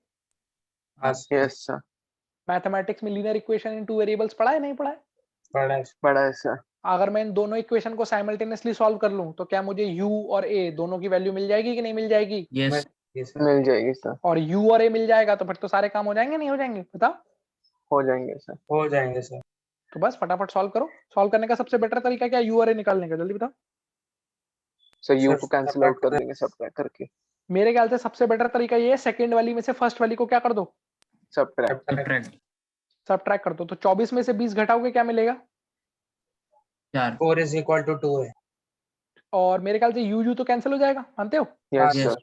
हाँ सर। Yes sir. मैथमेटिक्स में linear equation in two variables पढ़ा है नहीं पढ़ा है? पढ़ा है। बड़ा है सर। अगर मैं इन दोनों इक्वेशन को साइमल्टेनियसली सॉल्व कर लूं, तो क्या मुझे u और a दोनों की वैल्यू मिल जाएगी कि नहीं मिल जाएगी? yes ये सर। मिल जाएगी सर। और u और a मिल जाएगा तो फिर तो सारे काम हो जाएंगे नहीं हो जाएंगे? बताओ। हो जाएंगे सर। हो जाएंगे सर। तो बस फटाफट सॉल्व करो। सॉल्व करने का सबसे बेटर तरीका क्या है? u और a निकालने का। जल्दी बताओ। सर यू सर, को कैंसिल आउट कर देंगे सब करके। मेरे ख्याल से सबसे बेटर तरीका ये है, सेकंड वाली में से फर्स्ट वाली को क्या कर दो? सब्ट्रैक्ट। subtract सबट्रैक्ट कर दो। तो 24 में से 20 घटाओगे क्या मिलेगा? 4 4 इज इक्वल टू 2 है। और मेरे ख्याल से u तो कैंसिल हो जाएगा, मानते हो? Yes yes sir.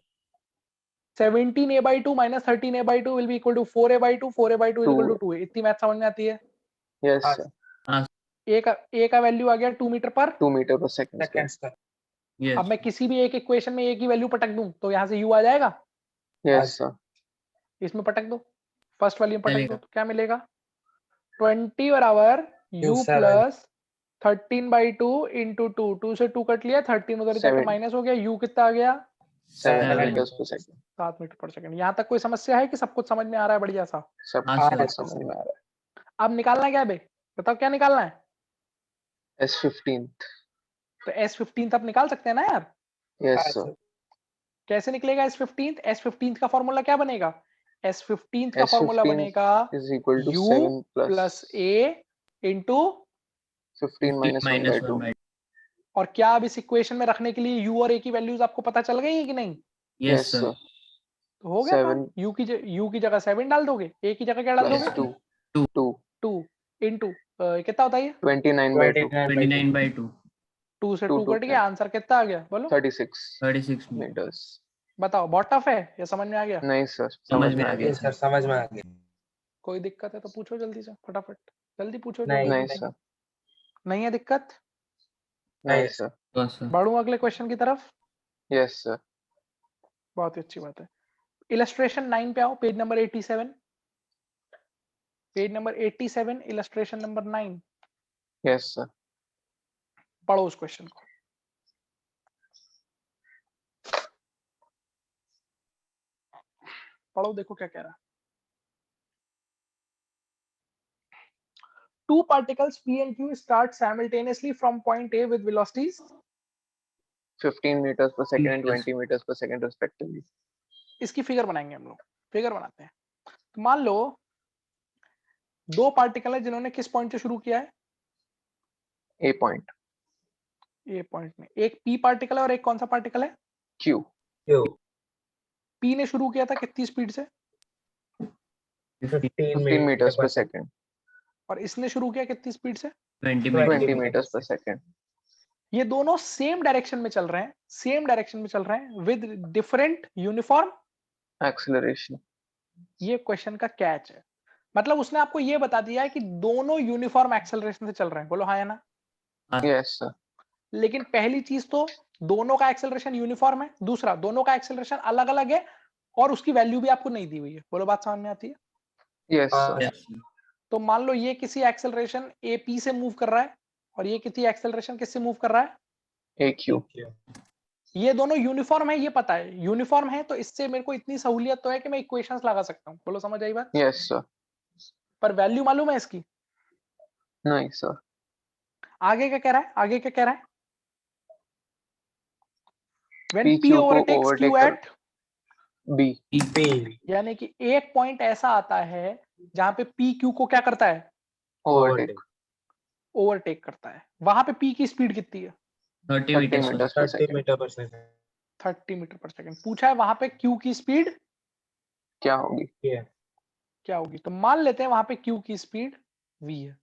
17a/2 minus 13a/2 will be equal to 4a/2, 4a/2 is equal to 2a। इतनी मैथ समझ में आती है? यस हाँ, सर। a का वैल्यू आ गया 2 मीटर पर 2 मीटर पर सेकंड। सेकंड्स का। yes अब मैं किसी भी एक इक्वेशन में a की वैल्यू पटक दूं तो यहाँ से u आ जाएगा। Yes sir. इसमें पटक दो, फर्स्ट वाली में पटक चलेगा। दो, तो क्या मिलेगा? 20 बराबर u 7 प्लस 13/2 इंटू 2। 2 से 2 कट लिया, 13 उधर जाके 7 माइनस हो गया। u कितना आ गया? 7 7 मीटर्स पर सेकंड। 7 metre per second. यहाँ तक कोई समस्या है कि सब कुछ समझ में आ रहा है बढ़िया सा? सब हाँ, कुछ सर। समझ में आ रहा अब निकालना क्या है बे? बताओ क्या निकालना है? है। S15। तो S15 अब निकाल सकते हैं ना यार? Yes sir. कैसे निकलेगा S15? S15 का फॉर्मूला क्या बनेगा? S15 का फॉर्मूला S15 बनेगा is equal to u 7 plus a into. 15 minus 1 by 2। और क्या अब इस इक्वेशन में रखने के लिए u और a की वैल्यूज आपको पता चल गई है कि नहीं? yes sir तो हो गया काम। 7 u की जगह 7 डाल दोगे, a की जगह क्या डाल प्लस दोगे? 2 2 इंटू कितना होता है ये? 29/2। 29 by 2 2 से 2 2 कट गया, आंसर कितना आ गया? बोलो। 36 36 meter मीटर्स। बताओ बहुत टफ है या समझ में आ गया? नहीं सर, समझ में आ गया सर समझ में आ गया। कोई दिक्कत है तो पूछो जल्दी से, फटाफट जल्दी पूछो। नहीं, जो नहीं दिक्कत सर। नहीं है दिक्कत? नहीं सर। बस sir बढ़ूं अगले क्वेश्चन की तरफ? Yes sir. बहुत ही अच्छी बात है। इलस्ट्रेशन 9 पे आओ, page number 87। Page number 87, illustration number 9। Yes sir. पढ़ो उस क्वेश्चन को। पढ़ो, देखो क्या कह रहा है। Two particles P and Q start simultaneously from point A with velocities 15 meters per second and 20 meters per second respectively। इसकी फिगर बनाएंगे हम लोग। फिगर बनाते हैं। तो मान लो दो पार्टिकल है जिन्होंने किस पॉइंट से शुरू किया है? A point. ए पॉइंट में एक पी पार्टिकल है और एक कौन सा पार्टिकल है? Q. Q. पी ने शुरू किया था कितनी स्पीड से 15 meters per second. और इसने शुरू किया कितनी स्पीड से? 20 20 meters per second. ये दोनों सेम डायरेक्शन में चल रहे हैं, सेम डायरेक्शन में चल रहे हैं विद डिफरेंट यूनिफॉर्म Acceleration. ये क्वेश्चन का कैच है। मतलब उसने आपको ये बता दिया है कि दोनों यूनिफॉर्म एक्सेलरेशन से चल रहे हैं, बोलो हाँ या ना? Yes, sir. लेकिन पहली चीज तो दोनों का एक्सेलरेशन यूनिफॉर्म है, दूसरा दोनों का एक्सेलरेशन अलग अलग है और उसकी वैल्यू भी आपको नहीं दी हुई है। बोलो बात समझ में आती है? Yes, sir. Yes. तो मान लो ये किसी एक्सेलरेशन ए पी से मूव कर रहा है और ये किसी एक्सेलरेशन किससे मूव कर रहा है? AQ. ये दोनों यूनिफॉर्म है, ये पता है यूनिफॉर्म है, तो इससे मेरे को इतनी सहूलियत तो है कि मैं इक्वेशंस लगा सकता हूँ। बोलो समझ आई बात? Yes, sir. पर वैल्यू मालूम है इसकी? नहीं, sir. आगे क्या कह रहा है? आगे क्या कह रहा है? When P P Q को overtakes Q overtake at, B. P. यानी कि एक पॉइंट ऐसा आता है जहां पे P Q को क्या करता है? Overtake. ओवरटेक करता है। वहां पे P की स्पीड कितनी है? 30 30 meters. meters per 30 second. Metre per second 30 metre per second. पूछा है वहां पे Q की स्पीड क्या होगी? क्या होगी? तो मान लेते हैं वहां पे Q की स्पीड v है,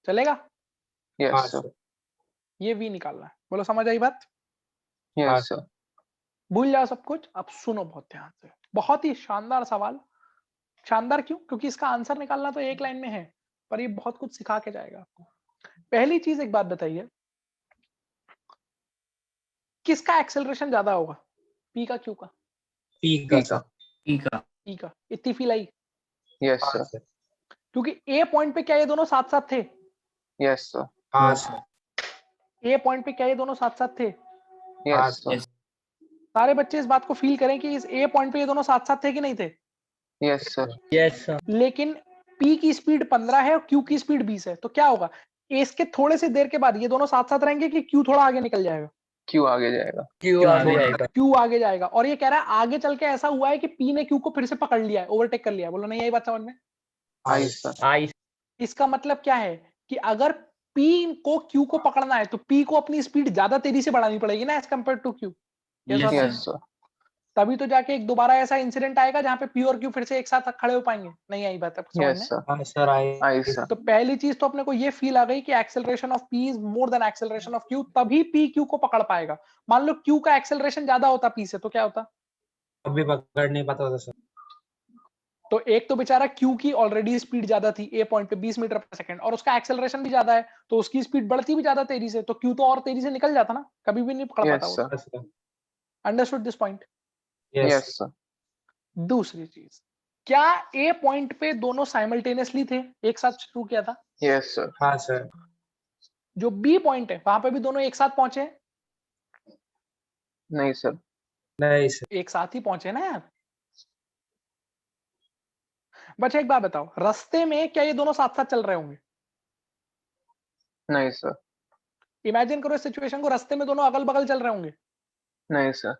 चलेगा? Yes, sir. ये v निकालना है। बोलो समझ आई बात? Yes, sir. भूल जाओ सब कुछ, अब सुनो बहुत ध्यान से। बहुत ही शानदार सवाल। शानदार क्यों? क्योंकि इसका आंसर निकालना तो एक लाइन में है, पर ये बहुत कुछ सिखा के जाएगा आपको। पहली चीज एक बात बताइए, किसका एक्सेलरेशन ज्यादा होगा? P का Q का? P P का का. E का. P का। इतनी फील आई? Yes, sir. क्योंकि A पॉइंट पे क्या ये दोनों साथ साथ थे? Yes, sir. हाँ सर A पॉइंट पे क्या ये दोनों साथ साथ थे? Yes, sir. Yes. सारे बच्चे इस बात को फील करें कि इस A पॉइंट पे ये दोनों साथ साथ थे कि नहीं थे? Yes, sir. Yes, sir. लेकिन P की स्पीड 15 है और Q की स्पीड 20 है, तो क्या होगा? इसके थोड़े से देर के बाद ये दोनों साथ साथ रहेंगे कि Q थोड़ा आगे निकल जाएगा? Q आगे जाएगा. Q आगे जाएगा. Q आगे जाएगा। और ये कह रहा है आगे चल के ऐसा हुआ है कि P ने Q को फिर से पकड़ लिया है, ओवरटेक कर लिया है। बोलो नहीं आई बात समझ में? I, sir. I. इसका मतलब क्या है कि अगर P को Q को पकड़ना है तो P को अपनी स्पीड ज्यादा तेजी से बढ़ानी पड़ेगी ना as compare to Q। Yes, sir. Yes, sir. तभी तो जाके एक दोबारा ऐसा इंसिडेंट आएगा जहां पे P और Q फिर से एक साथ खड़े हो पाएंगे। नहीं आई बात आपको समझ Yes, में? sir. हाँ सर I, sir. तो पहली चीज तो अपने को ये फील आ गई कि acceleration of P is more than acceleration of Q, तभी P Q को पकड़ पाएगा। मान लो Q का एक्सेलरेशन ज्यादा होता P से, तो क्या होता? अभी पकड़ नहीं पाता होता सर तो एक तो बेचारा Q की ऑलरेडी स्पीड ज्यादा थी A पॉइंट पे 20 मीटर पर सेकंड, और उसका एक्सेलरेशन भी ज्यादा है, तो उसकी स्पीड बढ़ती भी ज्यादा तेजी से, तो Q तो और तेजी से निकल जाता ना, कभी भी नहीं पकड़ Yes, पाता वो। sir. Understood this point? Yes, sir. दूसरी चीज, क्या A पॉइंट पे दोनों साइमल्टेनियसली थे, एक साथ शुरू किया था? Yes, sir. हाँ सर जो B पॉइंट है वहां पे भी दोनों एक साथ पहुंचे? नहीं, sir. नहीं सर एक साथ ही पहुंचे ना यार। बच्चा एक बात बताओ, रास्ते में क्या ये दोनों साथ साथ चल रहे होंगे? नहीं, sir. इमेजिन करो इस सिचुएशन को, रास्ते में दोनों अगल बगल चल रहे होंगे। नहीं, sir.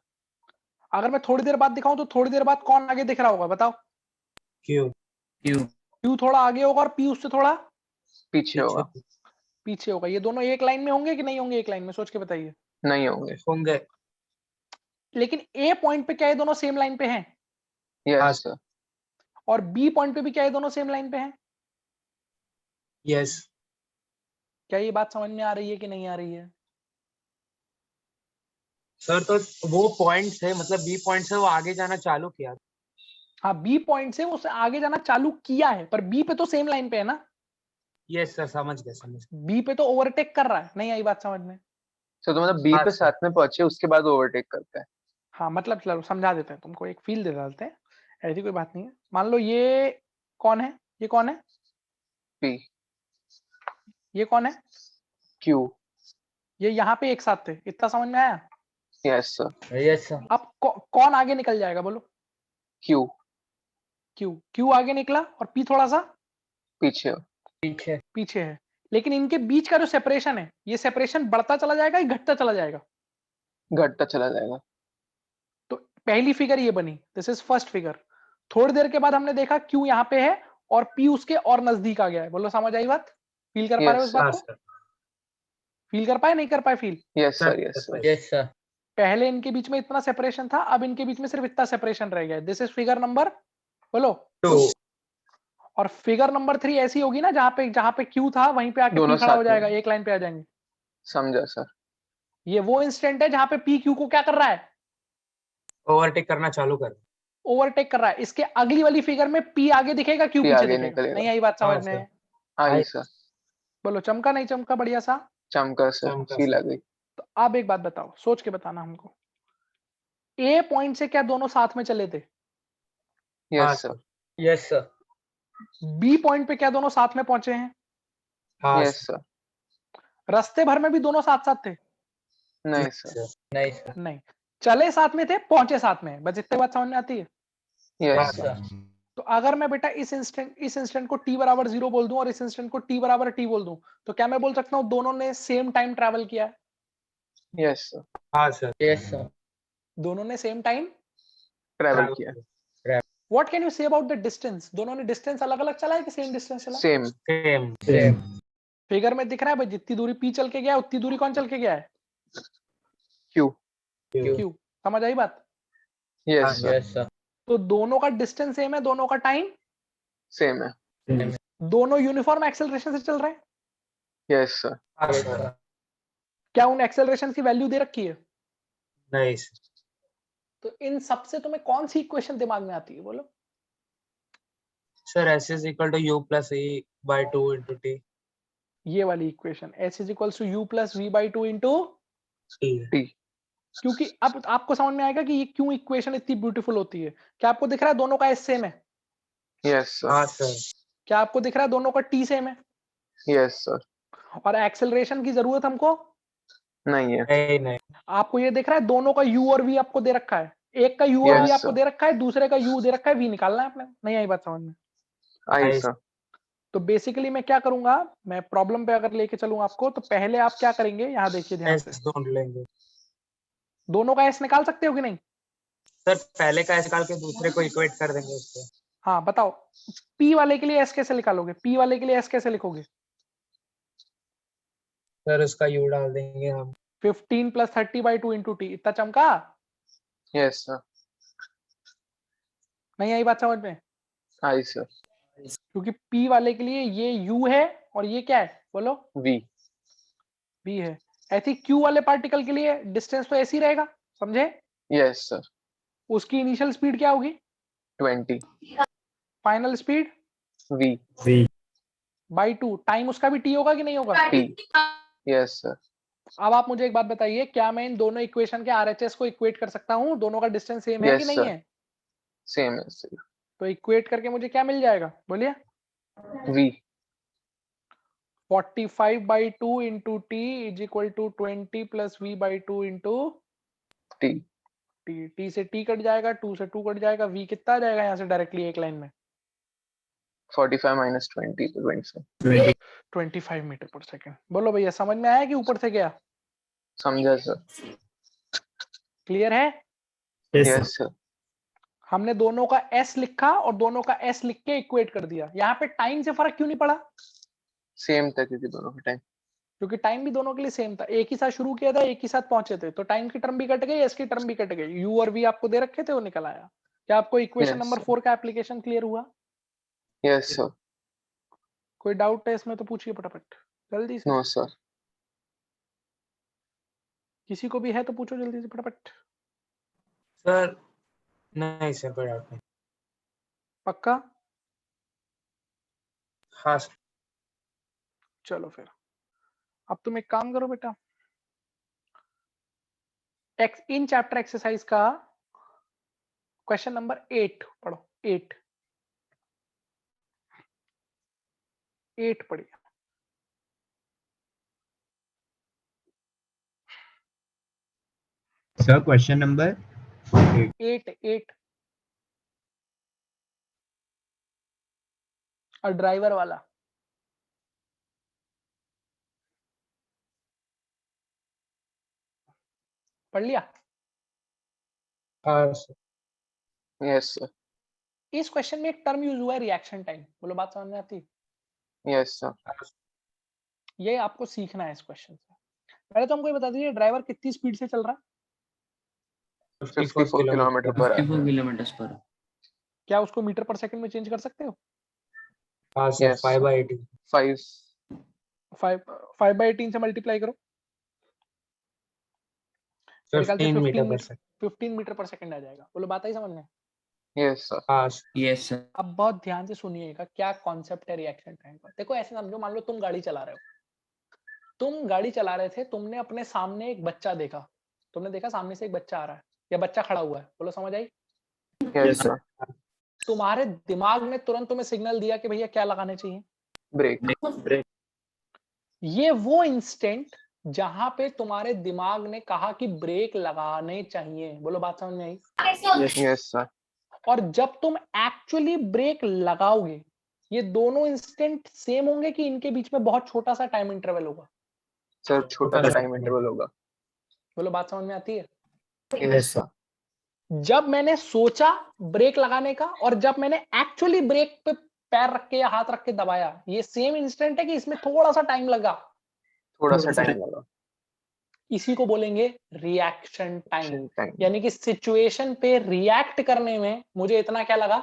अगर मैं थोड़ी देर बाद दिखाऊं तो थोड़ी देर बाद कौन आगे दिख रहा होगा बताओ? Q Q. Q थोड़ा आगे होगा और P उससे थोड़ा पीछे होगा. पीछे होगा। ये दोनों एक लाइन में होंगे कि नहीं होंगे? एक लाइन में, सोच के बताइए। नहीं होंगे. होंगे लेकिन A पॉइंट पे क्या ये दोनों सेम लाइन पे हैं? हाँ, Yes, sir. और B पॉइंट पे भी क्या ये दोनों सेम लाइन पे हैं? यस क्या ये बात समझ में आ रही है कि नहीं आ रही है? सर तो वो पॉइंट से मतलब B पॉइंट से वो आगे जाना चालू किया हाँ, B पॉइंट से उससे आगे जाना चालू किया है, पर B पे तो सेम लाइन पे है ना। यस सर समझ गए B पे तो ओवरटेक कर रहा है। नहीं आई बात समझ में? So तो मतलब B हाँ, पे sir. साथ में पहुंचे उसके बाद ओवरटेक करता है. हाँ मतलब चलो समझा देते हैं तुमको, एक फील दे डालते हैं, ऐसी कोई बात नहीं है। मान लो ये कौन है? ये कौन है? P. ये कौन है? Q. ये यहाँ पे एक साथ थे, इतना समझ में आया? Yes, sir. Yes, sir. अब कौन आगे निकल जाएगा बोलो? Q. Q आगे निकला और P थोड़ा सा पीछे. पीछे. पीछे है। लेकिन इनके बीच का जो सेपरेशन है, ये सेपरेशन बढ़ता चला जाएगा या घटता चला जाएगा? घटता चला जाएगा. तो पहली फिगर ये बनी, दिस इज फर्स्ट फिगर। थोड़ी देर के बाद हमने देखा Q यहाँ पे है और P उसके और नजदीक आ गया है। बोलो समझ आई बात? फील कर पा रहे हो Yes, इस बात हाँ को? सर फील कर पाए नहीं कर पाए feel? Yes, sir. Yes, sir. Yes, sir. पहले इनके बीच में इतना सेपरेशन था, अब इनके बीच में सिर्फ इतना सेपरेशन रह गया। दिस इज फिगर नंबर, बोलो। 2 और फिगर नंबर 3 ऐसी होगी ना जहां पे Q था वहीं पे आके दोनों P खड़ा हो साथ में। जाएगा, एक लाइन पे आ जाएंगे। समझा सर। ये वो इंस्टेंट है जहां पे P Q को क्या कर रहा है? ओवरटेक करना चालू कर। ओवरटेक कर रहा है। इसके अगली वाली फिगर में P आगे दिखेगा, Q P पीछे आगे दिखेगा। निकलेगा। नहीं आई बात हाँ, समझ में? आई आई। सर। बोलो चमका नहीं चमका? बढ़िया सा। चमका सर, चमका फील सर। आ गई। तो आप एक बात बताओ, सोच के बताना हमको। ए पॉइंट से क्या दोनों साथ में चले थे? हाँ yes sir. Sir. Yes, sir. B point पे क्या दोनों साथ में पहुंचे हैं? हाँ यस सर। सर। रास्ते भर में भी दोनों साथ साथ थे? नहीं सर। सर। Nice, sir. नहीं, चले साथ में थे, पहुंचे साथ में। बस इतने बात समझ में आती है? हाँ यस Yes, सर। sir. तो अगर मैं बेटा इस इंस्टेंट को t बराबर 0 बोल दूं और इस इंस्टेंट को t बराबर t बोल दूं, तो क्या मैं बोल सकता हूं दोनों ने सेम टाइम ट्रैवल किया है? Yes sir. हाँ सर। Yes, sir. दोनों ने सेम टाइम। ट्रैवल किया। What can you say about the distance? दोनों ने डिस्टेंस अलग अलग चला है कि सेम डिस्टेंस चला? सेम। सेम। Same. फिगर में दिख रहा है भाई, जितनी दूरी p चल के गया है उतनी दूरी कौन चल के गया है? क्यू। q। समझ आई बात? Yes sir. Yes, sir. तो दोनों का डिस्टेंस सेम है, दोनों का टाइम, सेम है। दोनों यूनिफॉर्म एक्सेलरेशन से चल रहे हैं। Yes sir. हाँ Yes, सर। sir. क्या उन एक्सेलरेशन की वैल्यू दे रखी है? नहीं सर। तो इन सबसे तुम्हें कौन सी इक्वेशन दिमाग में आती है, बोलो? Sir s is equal to u plus e by 2 into t. ये वाली इक्वेशन s is equal to u plus v by two into. t। T. क्योंकि अब आपको समझ में आएगा कि ये क्यों इक्वेशन इतनी ब्यूटीफुल होती है। क्या आपको दिख रहा है दोनों का s सेम है? Yes sir. हाँ सर। क्या आपको दिख रहा है दोनों का t सेम है? Yes sir. और एक्सेलरेशन की जरूरत हमको नहीं है। नहीं नहीं। आपको ये दिख रहा है दोनों का u और v आपको दे रखा है। एक का u और Yes, v आपको sir. दे रखा है, दूसरे का u दे रखा है, v निकालना है आपने। नहीं आई बात समझ में? आई आई सर। तो बेसिकली मैं क्या करूंगा, मैं प्रॉब्लम पे अगर लेके चलूं आपको, तो पहले आप क्या करेंगे, यहाँ देखिए ध्यान से। s ढूंढ लेंगे। दोनों का s निकाल सकते हो कि नहीं? सर पहले का s निकाल के दूसरे को इक्वेट कर देंगे उससे। हाँ बताओ, p वाले के लिए s कैसे निकालोगे? p वाले के लिए s कैसे लिखोगे? सर उसका u डाल देंगे हम। 15 प्लस 30 बाई 2 इंटू टी। इतना चमका? Yes sir. नहीं आई बात समझ में? आई सर। क्योंकि p वाले के लिए ये u है और ये क्या है, बोलो? वी। v है। ऐसी q वाले पार्टिकल के लिए डिस्टेंस तो ऐसी रहेगा, समझे? Yes sir. उसकी इनिशियल स्पीड क्या होगी? 20। Final speed v. By 2। Time उसका भी t होगा कि नहीं होगा? टी। Yes sir. अब आप मुझे एक बात बताइए, क्या मैं इन दोनों इक्वेशन के RHS को इक्वेट कर सकता हूँ? दोनों का डिस्टेंस सेम है कि Yes, नहीं sir. है? सेम है सर। तो इक्वेट करके मुझे क्या मिल जाएगा, बोलिए? We. 45 by 2 into t is equal to 20 plus v by 2 into T. t। t से t कट जाएगा, 2 से 2 कट जाएगा, v कितना आ जाएगा यहाँ से डायरेक्टली एक लाइन में? 45 minus 20 to 25। 25 metre per second. बोलो भैया, समझ में आया कि ऊपर से गया? समझा सर। क्लियर है? Yes sir. हमने दोनों का s लिखा और दोनों का s लिख के इक्वेट कर दिया। यहाँ पे टाइम से फर्क क्यों नहीं पड़ा? सेम था क्योंकि दोनों का टाइम। क्योंकि टाइम भी दोनों के लिए सेम था, एक ही साथ शुरू किया था, एक ही साथ पहुंचे थे, तो टाइम की टर्म भी कट गई, s की टर्म भी कट गई, u और v आपको दे रखे थे, वो निकल आया। क्या आपको इक्वेशन Yes, नंबर sir. 4 का एप्लीकेशन क्लियर हुआ? Yes sir. कोई डाउट है इसमें तो पूछिए फटाफट, जल्दी से। No sir. किसी को भी है तो पूछो जल्दी से फटाफट। सर नहीं सर कोई डाउट नहीं। पक्का? हाँ सर। चलो फिर, अब तुम एक काम करो बेटा, इन चैप्टर एक्सरसाइज का क्वेश्चन नंबर 8 पढ़ो। 8 पढ़िए। सर क्वेश्चन नंबर 8 और ड्राइवर वाला। पढ़ लिया? हाँ सर। Yes sir. इस क्वेश्चन में एक टर्म यूज हुआ है, रिएक्शन टाइम। बोलो बात समझ में आती? Yes sir. ये आपको सीखना है इस क्वेश्चन से। पहले तो हमको ये बता दीजिए ड्राइवर कितनी स्पीड से चल रहा है? 54 किलोमीटर पर 54 किलोमीटर पर। क्या उसको मीटर पर सेकंड में चेंज कर सकते हो? हाँ सर, Yes. 5/18 5 5/18 से मल्टीप्लाई करो, मेरे ख्याल से 15 meter per second. 15 meter per second आ जाएगा। बोलो बात आई समझ में? yes sir हाँ यस सर। अब बहुत ध्यान से सुनिएगा क्या कॉन्सेप्ट है रिएक्शन टाइम का। देखो ऐसे समझो, मान लो तुम गाड़ी चला रहे हो, तुम गाड़ी चला रहे थे, तुमने अपने सामने एक बच्चा देखा, तुमने देखा सामने से एक बच्चा आ रहा है या बच्चा खड़ा हुआ है। बोलो समझ आई? yes sir तुम्हारे दिमाग ने तुरंत तुम्हें सिग्नल दिया कि भैया क्या लगाने चाहिए। break ये वो इंस्टेंट जहां पे तुम्हारे दिमाग ने कहा कि ब्रेक लगाने चाहिए। बोलो बात समझ में आई? yes sir और जब तुम एक्चुअली ब्रेक लगाओगे, ये दोनों इंस्टेंट सेम होंगे कि इनके बीच में बहुत छोटा सा टाइम इंटरवल होगा? सर छोटा सा टाइम इंटरवल होगा बोलो बात समझ में आती है? yes sir जब मैंने सोचा ब्रेक लगाने का और जब मैंने एक्चुअली ब्रेक पे पैर रख के या हाथ रख के दबाया, ये सेम इंस्टेंट है कि इसमें थोड़ा सा टाइम लगा? थोड़ा सा टाइम लगा इसी को बोलेंगे रिएक्शन टाइम। टाइम यानी कि सिचुएशन पे रिएक्ट करने में मुझे इतना क्या लगा?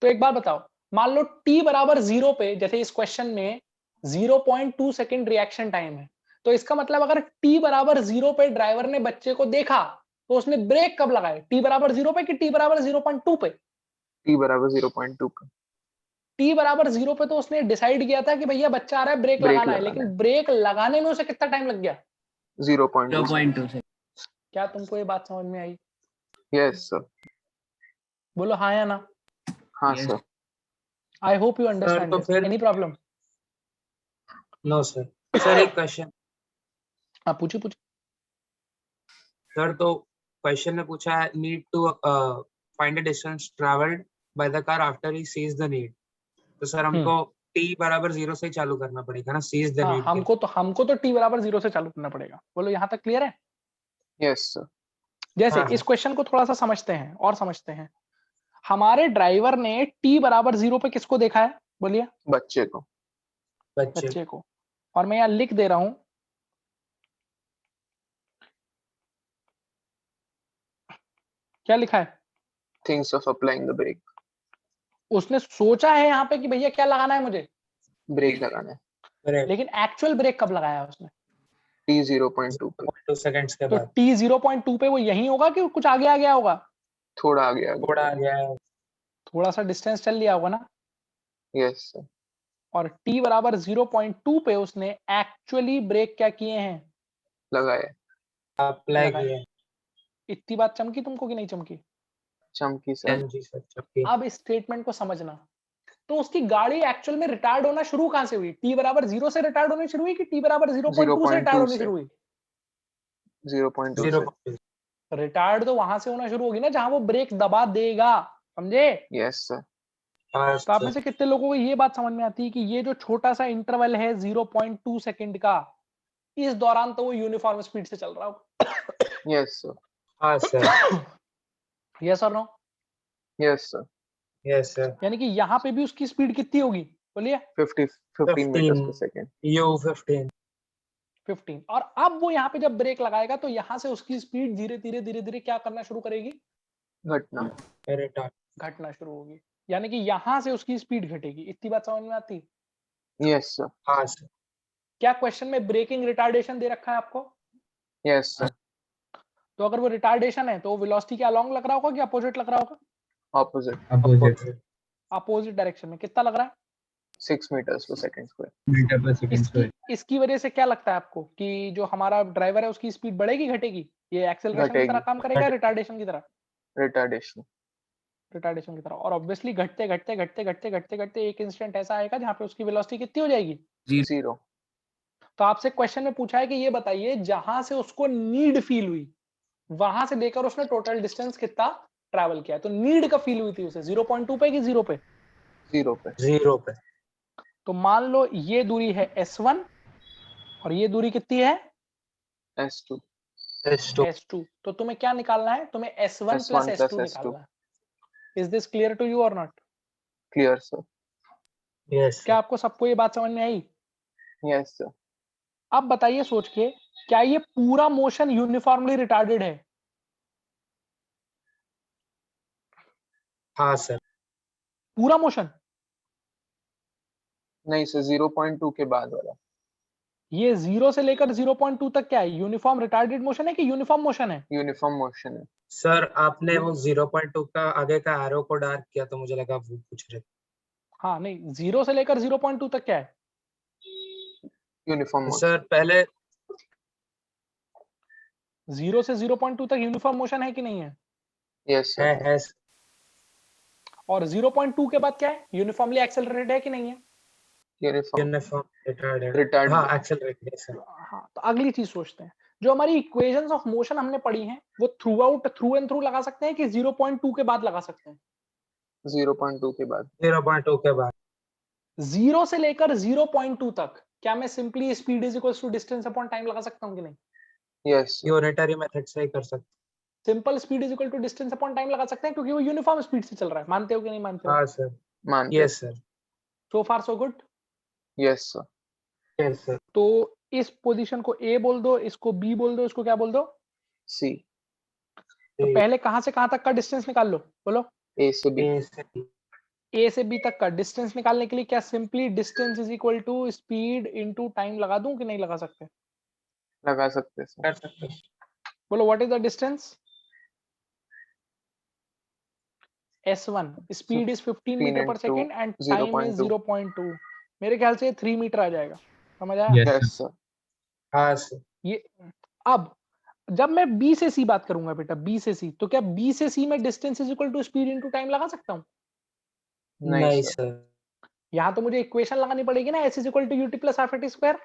तो एक बार बताओ, मान लो t बराबर 0 पे, जैसे इस क्वेश्चन में 0.2 सेकंड रिएक्शन टाइम है, तो इसका मतलब अगर t बराबर 0 पे ड्राइवर ने बच्चे को देखा तो उसने ब्रेक कब लगाए? t बराबर 0 पे कि t बराबर 0.2 पे? t बराबर 0.2 का t बराबर 0 पे तो उसने डिसाइड किया था कि भैया बच्चा आ रहा है, ब्रेक ब्रेक लगाना है, लगाना लेकिन ब्रेक लगाने में उसे कितना टाइम लग गया? 0.2 0.2 से। क्या तुमको ये बात समझ में आई? yes sir बोलो हाँ या ना। हाँ Yes. Sir I hope you understand to this. फिर- any problem? No sir. Sir एक क्वेश्चन हाँ पूछो पूछो। सर, तो क्वेश्चन में पूछा है need to find the distance travelled by the car after he sees the need. तो सर हमको t बराबर 0 से ही चालू करना पड़ेगा ना, सीज द हाँ, नीड। हमको तो t बराबर 0 से चालू करना पड़ेगा। बोलो यहाँ तक क्लियर है? yes sir जैसे हाँ, इस क्वेश्चन को थोड़ा सा समझते हैं और समझते हैं। हमारे ड्राइवर ने t बराबर 0 पे किसको देखा है? बोलिए। बच्चे को बच्चे बच्चे को। और मैं यहाँ लिख दे रहा हूं, क्या लिखा है? thinks of applying the brake उसने सोचा है यहाँ पे कि भैया क्या लगाना है मुझे, ब्रेक लगाना है करेक्ट लेकिन एक्चुअल ब्रेक कब लगाया उसने? t 0.2 पे 2 सेकंड्स के तो बाद t 0.2 पे वो यही होगा कि कुछ आगे आ गया होगा? थोड़ा आगे आ गया थोड़ा आ गया है। थोड़ा सा डिस्टेंस चल लिया होगा ना। yes sir और t बराबर 0.2 पे उसने एक्चुअली ब्रेक क्या किए हैं? लगाया अप्लाई लगाए। किया। इतनी बात चमकी तुमको कि नहीं चमकी? चमकी सर जी सर, चुप्पी। अब इस स्टेटमेंट को समझना। तो उसकी गाड़ी एक्चुअल में रिटार्ड होना शुरू कहां से हुई? t बराबर 0 से रिटार्ड होनी शुरू हुई कि t बराबर 0.2 से रिटार्ड होनी शुरू हुई? 0.2 0 से रिटार्ड तो वहां से होना शुरू होगी ना जहां वो ब्रेक दबा देगा। समझे? yes sir तो आप में से कितने लोगों को ये बात समझ में आती है कि ये जो छोटा सा इंटरवल है 0.2 सेकंड का, इस दौरान तो वो यूनिफॉर्म स्पीड से चल रहा होगा? yes sir हाँ सर, यस और no? yes sir yes sir. यानी कि यहाँ पे भी उसकी स्पीड कितनी होगी? बोलिए। 15 meters per second U15 15। और अब वो यहाँ पे जब ब्रेक लगाएगा तो यहाँ से उसकी स्पीड धीरे धीरे क्या करना शुरू करेगी? घटना रिटार्ड। घटना शुरू होगी। यानी कि यहाँ से उसकी स्पीड घटेगी। इतनी बात समझ में आती? yes sir हाँ सर, क्या क्वेश्चन में ब्रेकिंग रिटार्डेशन दे रखा है आपको? yes sir तो अगर वो रिटार्डेशन है तो वेलोसिटी के अलोंग लग रहा होगा कि अपोजिट लग रहा होगा? opposite अपोजिट अपोजिट डायरेक्शन में। कितना लग रहा है? 6 meters per second square meter per second इसकी वजह से क्या लगता है आपको कि जो हमारा ड्राइवर है उसकी स्पीड बढ़ेगी घटेगी? ये एक्सेलरेशन की तरह घटेगी। काम करेगा, रिटार्डेशन की तरह? retardation रिटार्डेशन की तरह। और ऑब्वियसली घटते एक इंस्टेंट ऐसा आएगा जहां पे उसकी वेलोसिटी कितनी हो जाएगी? 0 तो आपसे क्वेश्चन में पूछा है कि ये बताइए जहां से उसको नीड फील हुई वहां से लेकर उसने टोटल डिस्टेंस कितना ट्रैवल किया? तो नीड का फील हुई थी उसे 0.2 पे कि 0 पे? 0 पे 0 पे। तो मान लो ये दूरी है S1 और ये दूरी कितनी है? S2 S2 S2। तो तुम्हें क्या निकालना है? तुम्हें S1 S1 plus plus S2 S2 निकालना है। Is this clear to you और नॉट? clear sir यस क्या आपको सबको ये बात समझ में आई? yes sir अब बताइए सोच के, क्या ये पूरा मोशन यूनिफॉर्मली रिटार्डेड है? हाँ सर। पूरा मोशन? नहीं सर, 0.2 के बाद वाला। ये 0 से लेकर 0.2 तक क्या है? यूनिफॉर्म रिटार्डेड मोशन है कि यूनिफॉर्म मोशन है? यूनिफॉर्म मोशन है। सर आपने वो 0.2 का आगे का एरो को डार्क किया तो मुझे लगा वो पूछ रहे थे। हाँ नहीं, 0 से लेकर 0.2 तक क्या है? Uniform motion. सर पहले 0 से 0.2 तक यूनिफॉर्म मोशन है कि नहीं है? Yes sir. है और 0.2 के बाद क्या है? यूनिफॉर्मली एक्सेलरेटेड है कि नहीं है? Uniform uniform retarded. रिटार्ड। हाँ एक्सेलरेटेड है सर। हाँ, तो अगली चीज सोचते हैं, जो हमारी इक्वेशंस ऑफ मोशन हमने पढ़ी हैं, वो थ्रू एंड थ्रू लगा सकते हैं कि 0.2 के बाद लगा सकते हैं? 0.2 के बाद। 0.2 के बाद। 0 से लेकर 0.2 तक क्या मैं simply speed is equal to distance upon time लगा सकता हूँ कि नहीं? यस यूनिटरी मेथड से ही कर सकते। Simple speed is equal to distance upon time लगा सकते हैं, क्योंकि वो यूनिफॉर्म स्पीड से चल रहा है। मानते हो कि नहीं मानते हो? हाँ सर। मानते। Yes sir. So far so good. Yes sir. Yes sir. तो इस पोजीशन को ए बोल दो, इसको बी बोल दो, इसको क्या बोल दो? सी। तो पहले कहां से कहां तक का डिस्टेंस निकाल लो, बोलो। ए से बी। ए से बी तक का डिस्टेंस निकालने के लिए क्या simply distance is equal to speed into time लगा दूं कि नहीं लगा सकते? लगा सकते सर। कर सकते। बोलो what is the distance? S1 speed is 15 meter per second and time is 0.2। मेरे ख्याल से 3 मीटर आ जाएगा। समझ आया? Yes yes sir. हाँ सर। ये अब जब मैं B से C बात करूंगा बेटा, B से C, तो क्या B से C में distance is equal to speed into time लगा सकता हूं? नहीं सर। यहाँ तो मुझे इक्वेशन लगानी पड़ेगी ना, S is equal to ut plus half t square.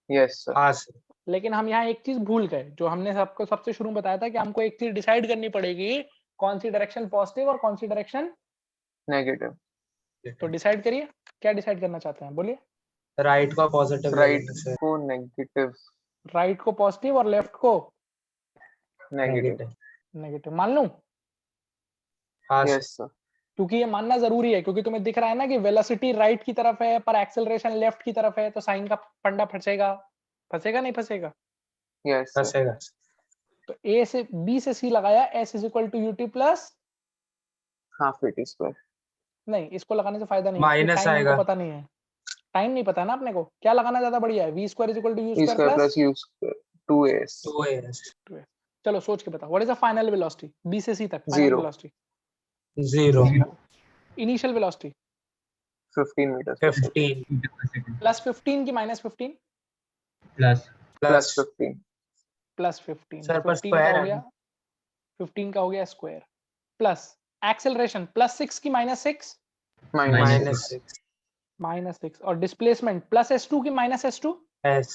Yes sir. हाँ सर। लेकिन हम यहाँ एक चीज भूल गए, जो हमने सबको सबसे शुरू में बताया था कि हमको एक चीज डिसाइड करनी पड़ेगी, कौन सी डायरेक्शन पॉजिटिव और कौन सी डायरेक्शन। नेगेटिव। तो डिसाइड करिए, क्या डिसाइड करना चाहते हैं, बोलिए। राइट को पॉजिटिव राइट को नेगेटिव। राइट को पॉजिटिव और लेफ्ट को नेगेटिव। नेगेटिव मान लूं? हाँ सर। Yes sir. क्योंकि ये मानना जरूरी है, क्योंकि तुम्हें दिख रहा है ना कि वेलोसिटी राइट की तरफ है पर एक्सेलरेशन लेफ्ट की तरफ है, तो साइन का फंडा फंसेगा। फंसेगा नहीं फंसेगा? Yes sir. फंसेगा। तो ए से बी से सी लगाया, s is equal to ut plus, half t square. नहीं इसको लगाने से फायदा नहीं है, माइनस टाइम हमको आएगा। पता नहीं है। टाइम नहीं पता है ना अपने को, क्या लगाना ज्यादा बढ़िया है? V square is equal to u e square square plus plus u square 2as। 2as। चलो सोच के बताओ, what is the final velocity B से सी तक? Final Zero. Velocity, 0। Initial velocity 15 meters per second। 15 plus 15 की minus 15? Plus plus plus 15। Plus 15। Sir पर 15 का square हो है गया, 15 का हो गया स्क्वायर, प्लस एक्सेलरेशन प्लस 6 की माइनस 6, माइनस 6 माइनस 6, और डिस्प्लेसमेंट प्लस S2 की minus S2 s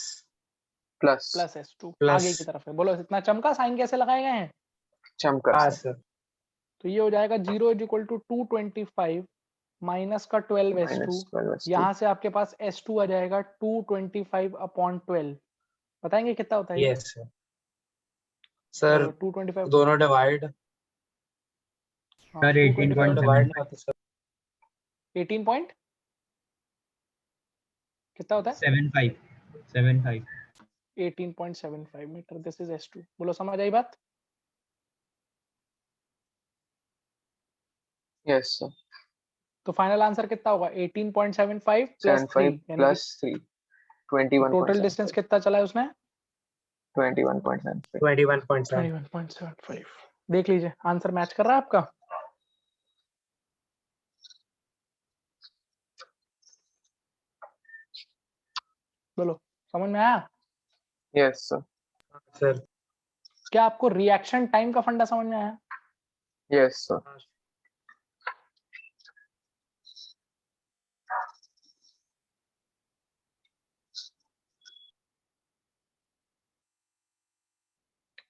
plus plus S2 plus. आगे की तरफ है। बोलो इतना चमका साइन कैसे लगाए गए हैं? चमका हाँ सर। सर। तो ये हो जाएगा 0 इज इक्वल टू 225 माइनस का 12 S2, माइनस 12s2। यहाँ से आपके पास S2 आ जाएगा 225 अपॉन 12। बताएंगे कितना होता है? Yes sir. सर 225 दोनों डिवाइड। सर 18.7 डिवाइड नहीं होता सर। 18 पॉइंट कितना होता है? 75 18.75 मीटर, दिस इज S2। बोलो समझ आई बात? Yes sir. तो फाइनल आंसर कितना होगा? 18.75 प्लस 3, 75 यानी प्लस 3 टोटल डिस्टेंस 21.75। कितना चला है उसने? 21.75। 21.7। 21.75। देख लीजिए आंसर मैच कर रहा है आपका। बोलो समझ में आया? Yes sir. सर क्या आपको रिएक्शन टाइम का फंडा समझ में आया? Yes sir.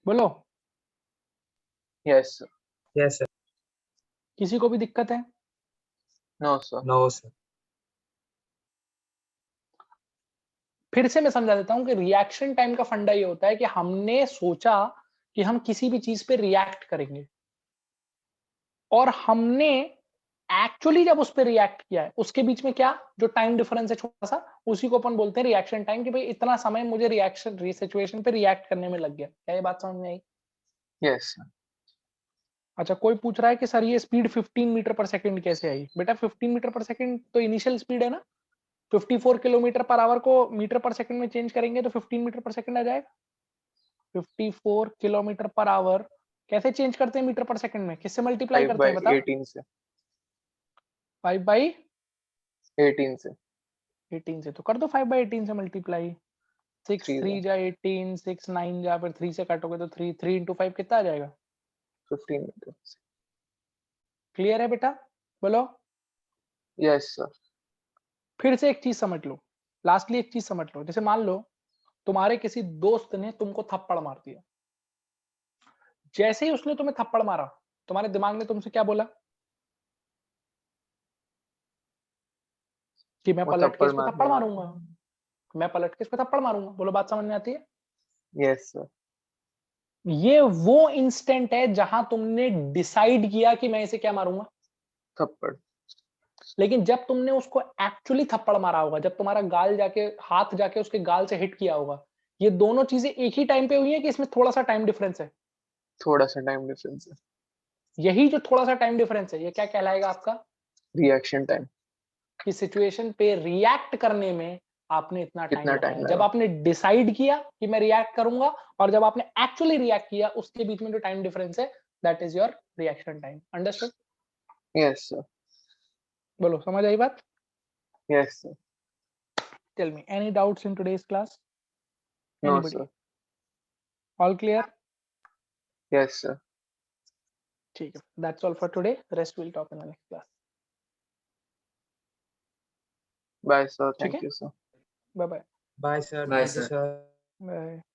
बोलो यस सर। Yes sir. किसी को भी दिक्कत है? No sir. No sir. फिर से मैं समझा देता हूं कि रिएक्शन टाइम का फंडा ये होता है कि हमने सोचा कि हम किसी भी चीज पे रिएक्ट करेंगे, और हमने एक्चुअली जब उस पर रिएक्ट किया है उसके बीच में क्या जो टाइम डिफरेंस है छोटा सा, उसी को अपन बोलते हैं रिएक्शन टाइम, कि भाई इतना समय मुझे रिएक्शन सिचुएशन पे रिएक्ट करने में लग गया। क्या ये बात समझ में आई? Yes, sir. अच्छा, कोई पूछ रहा है कि सर ये स्पीड 15 मीटर पर सेकंड कैसे आई? बेटा 15 मीटर पर सेकंड तो इनिशियल स्पीड है ना। 54 किलोमीटर पर आवर को मीटर पर सेकंड में चेंज करेंगे तो 15 मीटर पर सेकंड आ जाएगा। 54 किलोमीटर पर आवर कैसे चेंज करते हैं मीटर पर सेकंड में? किससे मल्टीप्लाई 5 करते हैं by बता? 18 से 5 बाई 18 से 18 से तो कर दो 5 बाई 18 से मल्टीप्लाई। 6 3 3 जा 18, 6 9 जा, फिर 3 से काटोगे तो 3 into 5 कितना आ जाएगा? 15 meters. क्लियर है बेटा? बोलो। Yes, sir. फिर से एक चीज समझ लो, लास्टली एक चीज समझ लो। जैसे मान लो तुम्हारे किसी दोस्त ने तुमको थप्पड़ मार दिया। जैसे ही उसने तुम्हें थप्पड़ मारा, तुम्हारे दिमाग ने तुमसे क्या बोला? कि मैं वो पलट के थप्पड़ इसको थप्पड़ मारूंगा, मैं पलट के इसको थप्पड़ मारूंगा। बोलो, बात समझ में आती है? Yes, sir. ये वो इंस्टेंट है जहां तुमने डिसाइड किया कि मैं इसे क्या मारूंगा। थप्पड़. लेकिन जब तुमने उसको एक्चुअली थप्पड़ मारा होगा, जब तुम्हारा गाल जाके हाथ जाके उसके गाल से हिट किया होगा, ये दोनों चीजें एक ही टाइम पे हुई है कि इसमें थोड़ा सा टाइम डिफरेंस है? थोड़ा सा टाइम डिफरेंस है. यही जो थोड़ा सा टाइम डिफरेंस है, ये क्या कहलाएगा आपका? Reaction time. कि सिचुएशन पे रिएक्ट करने में आपने इतना टाइम कितना लगाया। time जब लगा? आपने डिसाइड किया कि मैं रिएक्ट करूंगा और जब आपने एक्चुअली रिएक्ट किया, उसके बीच में जो टाइम डिफरेंस है, that is your reaction time. Understood? Yes, sir. बोलो, समझ आई बात? Yes, sir. Tell me, any doubts in today's class? No, Anybody? sir. All clear? Yes, sir. ठीक है, that's all for today, rest will talk in the next class. Bye, sir. ठीक Thank है, you, sir. Bye bye. Bye, sir. Bye, Thank you, sir. sir. Bye.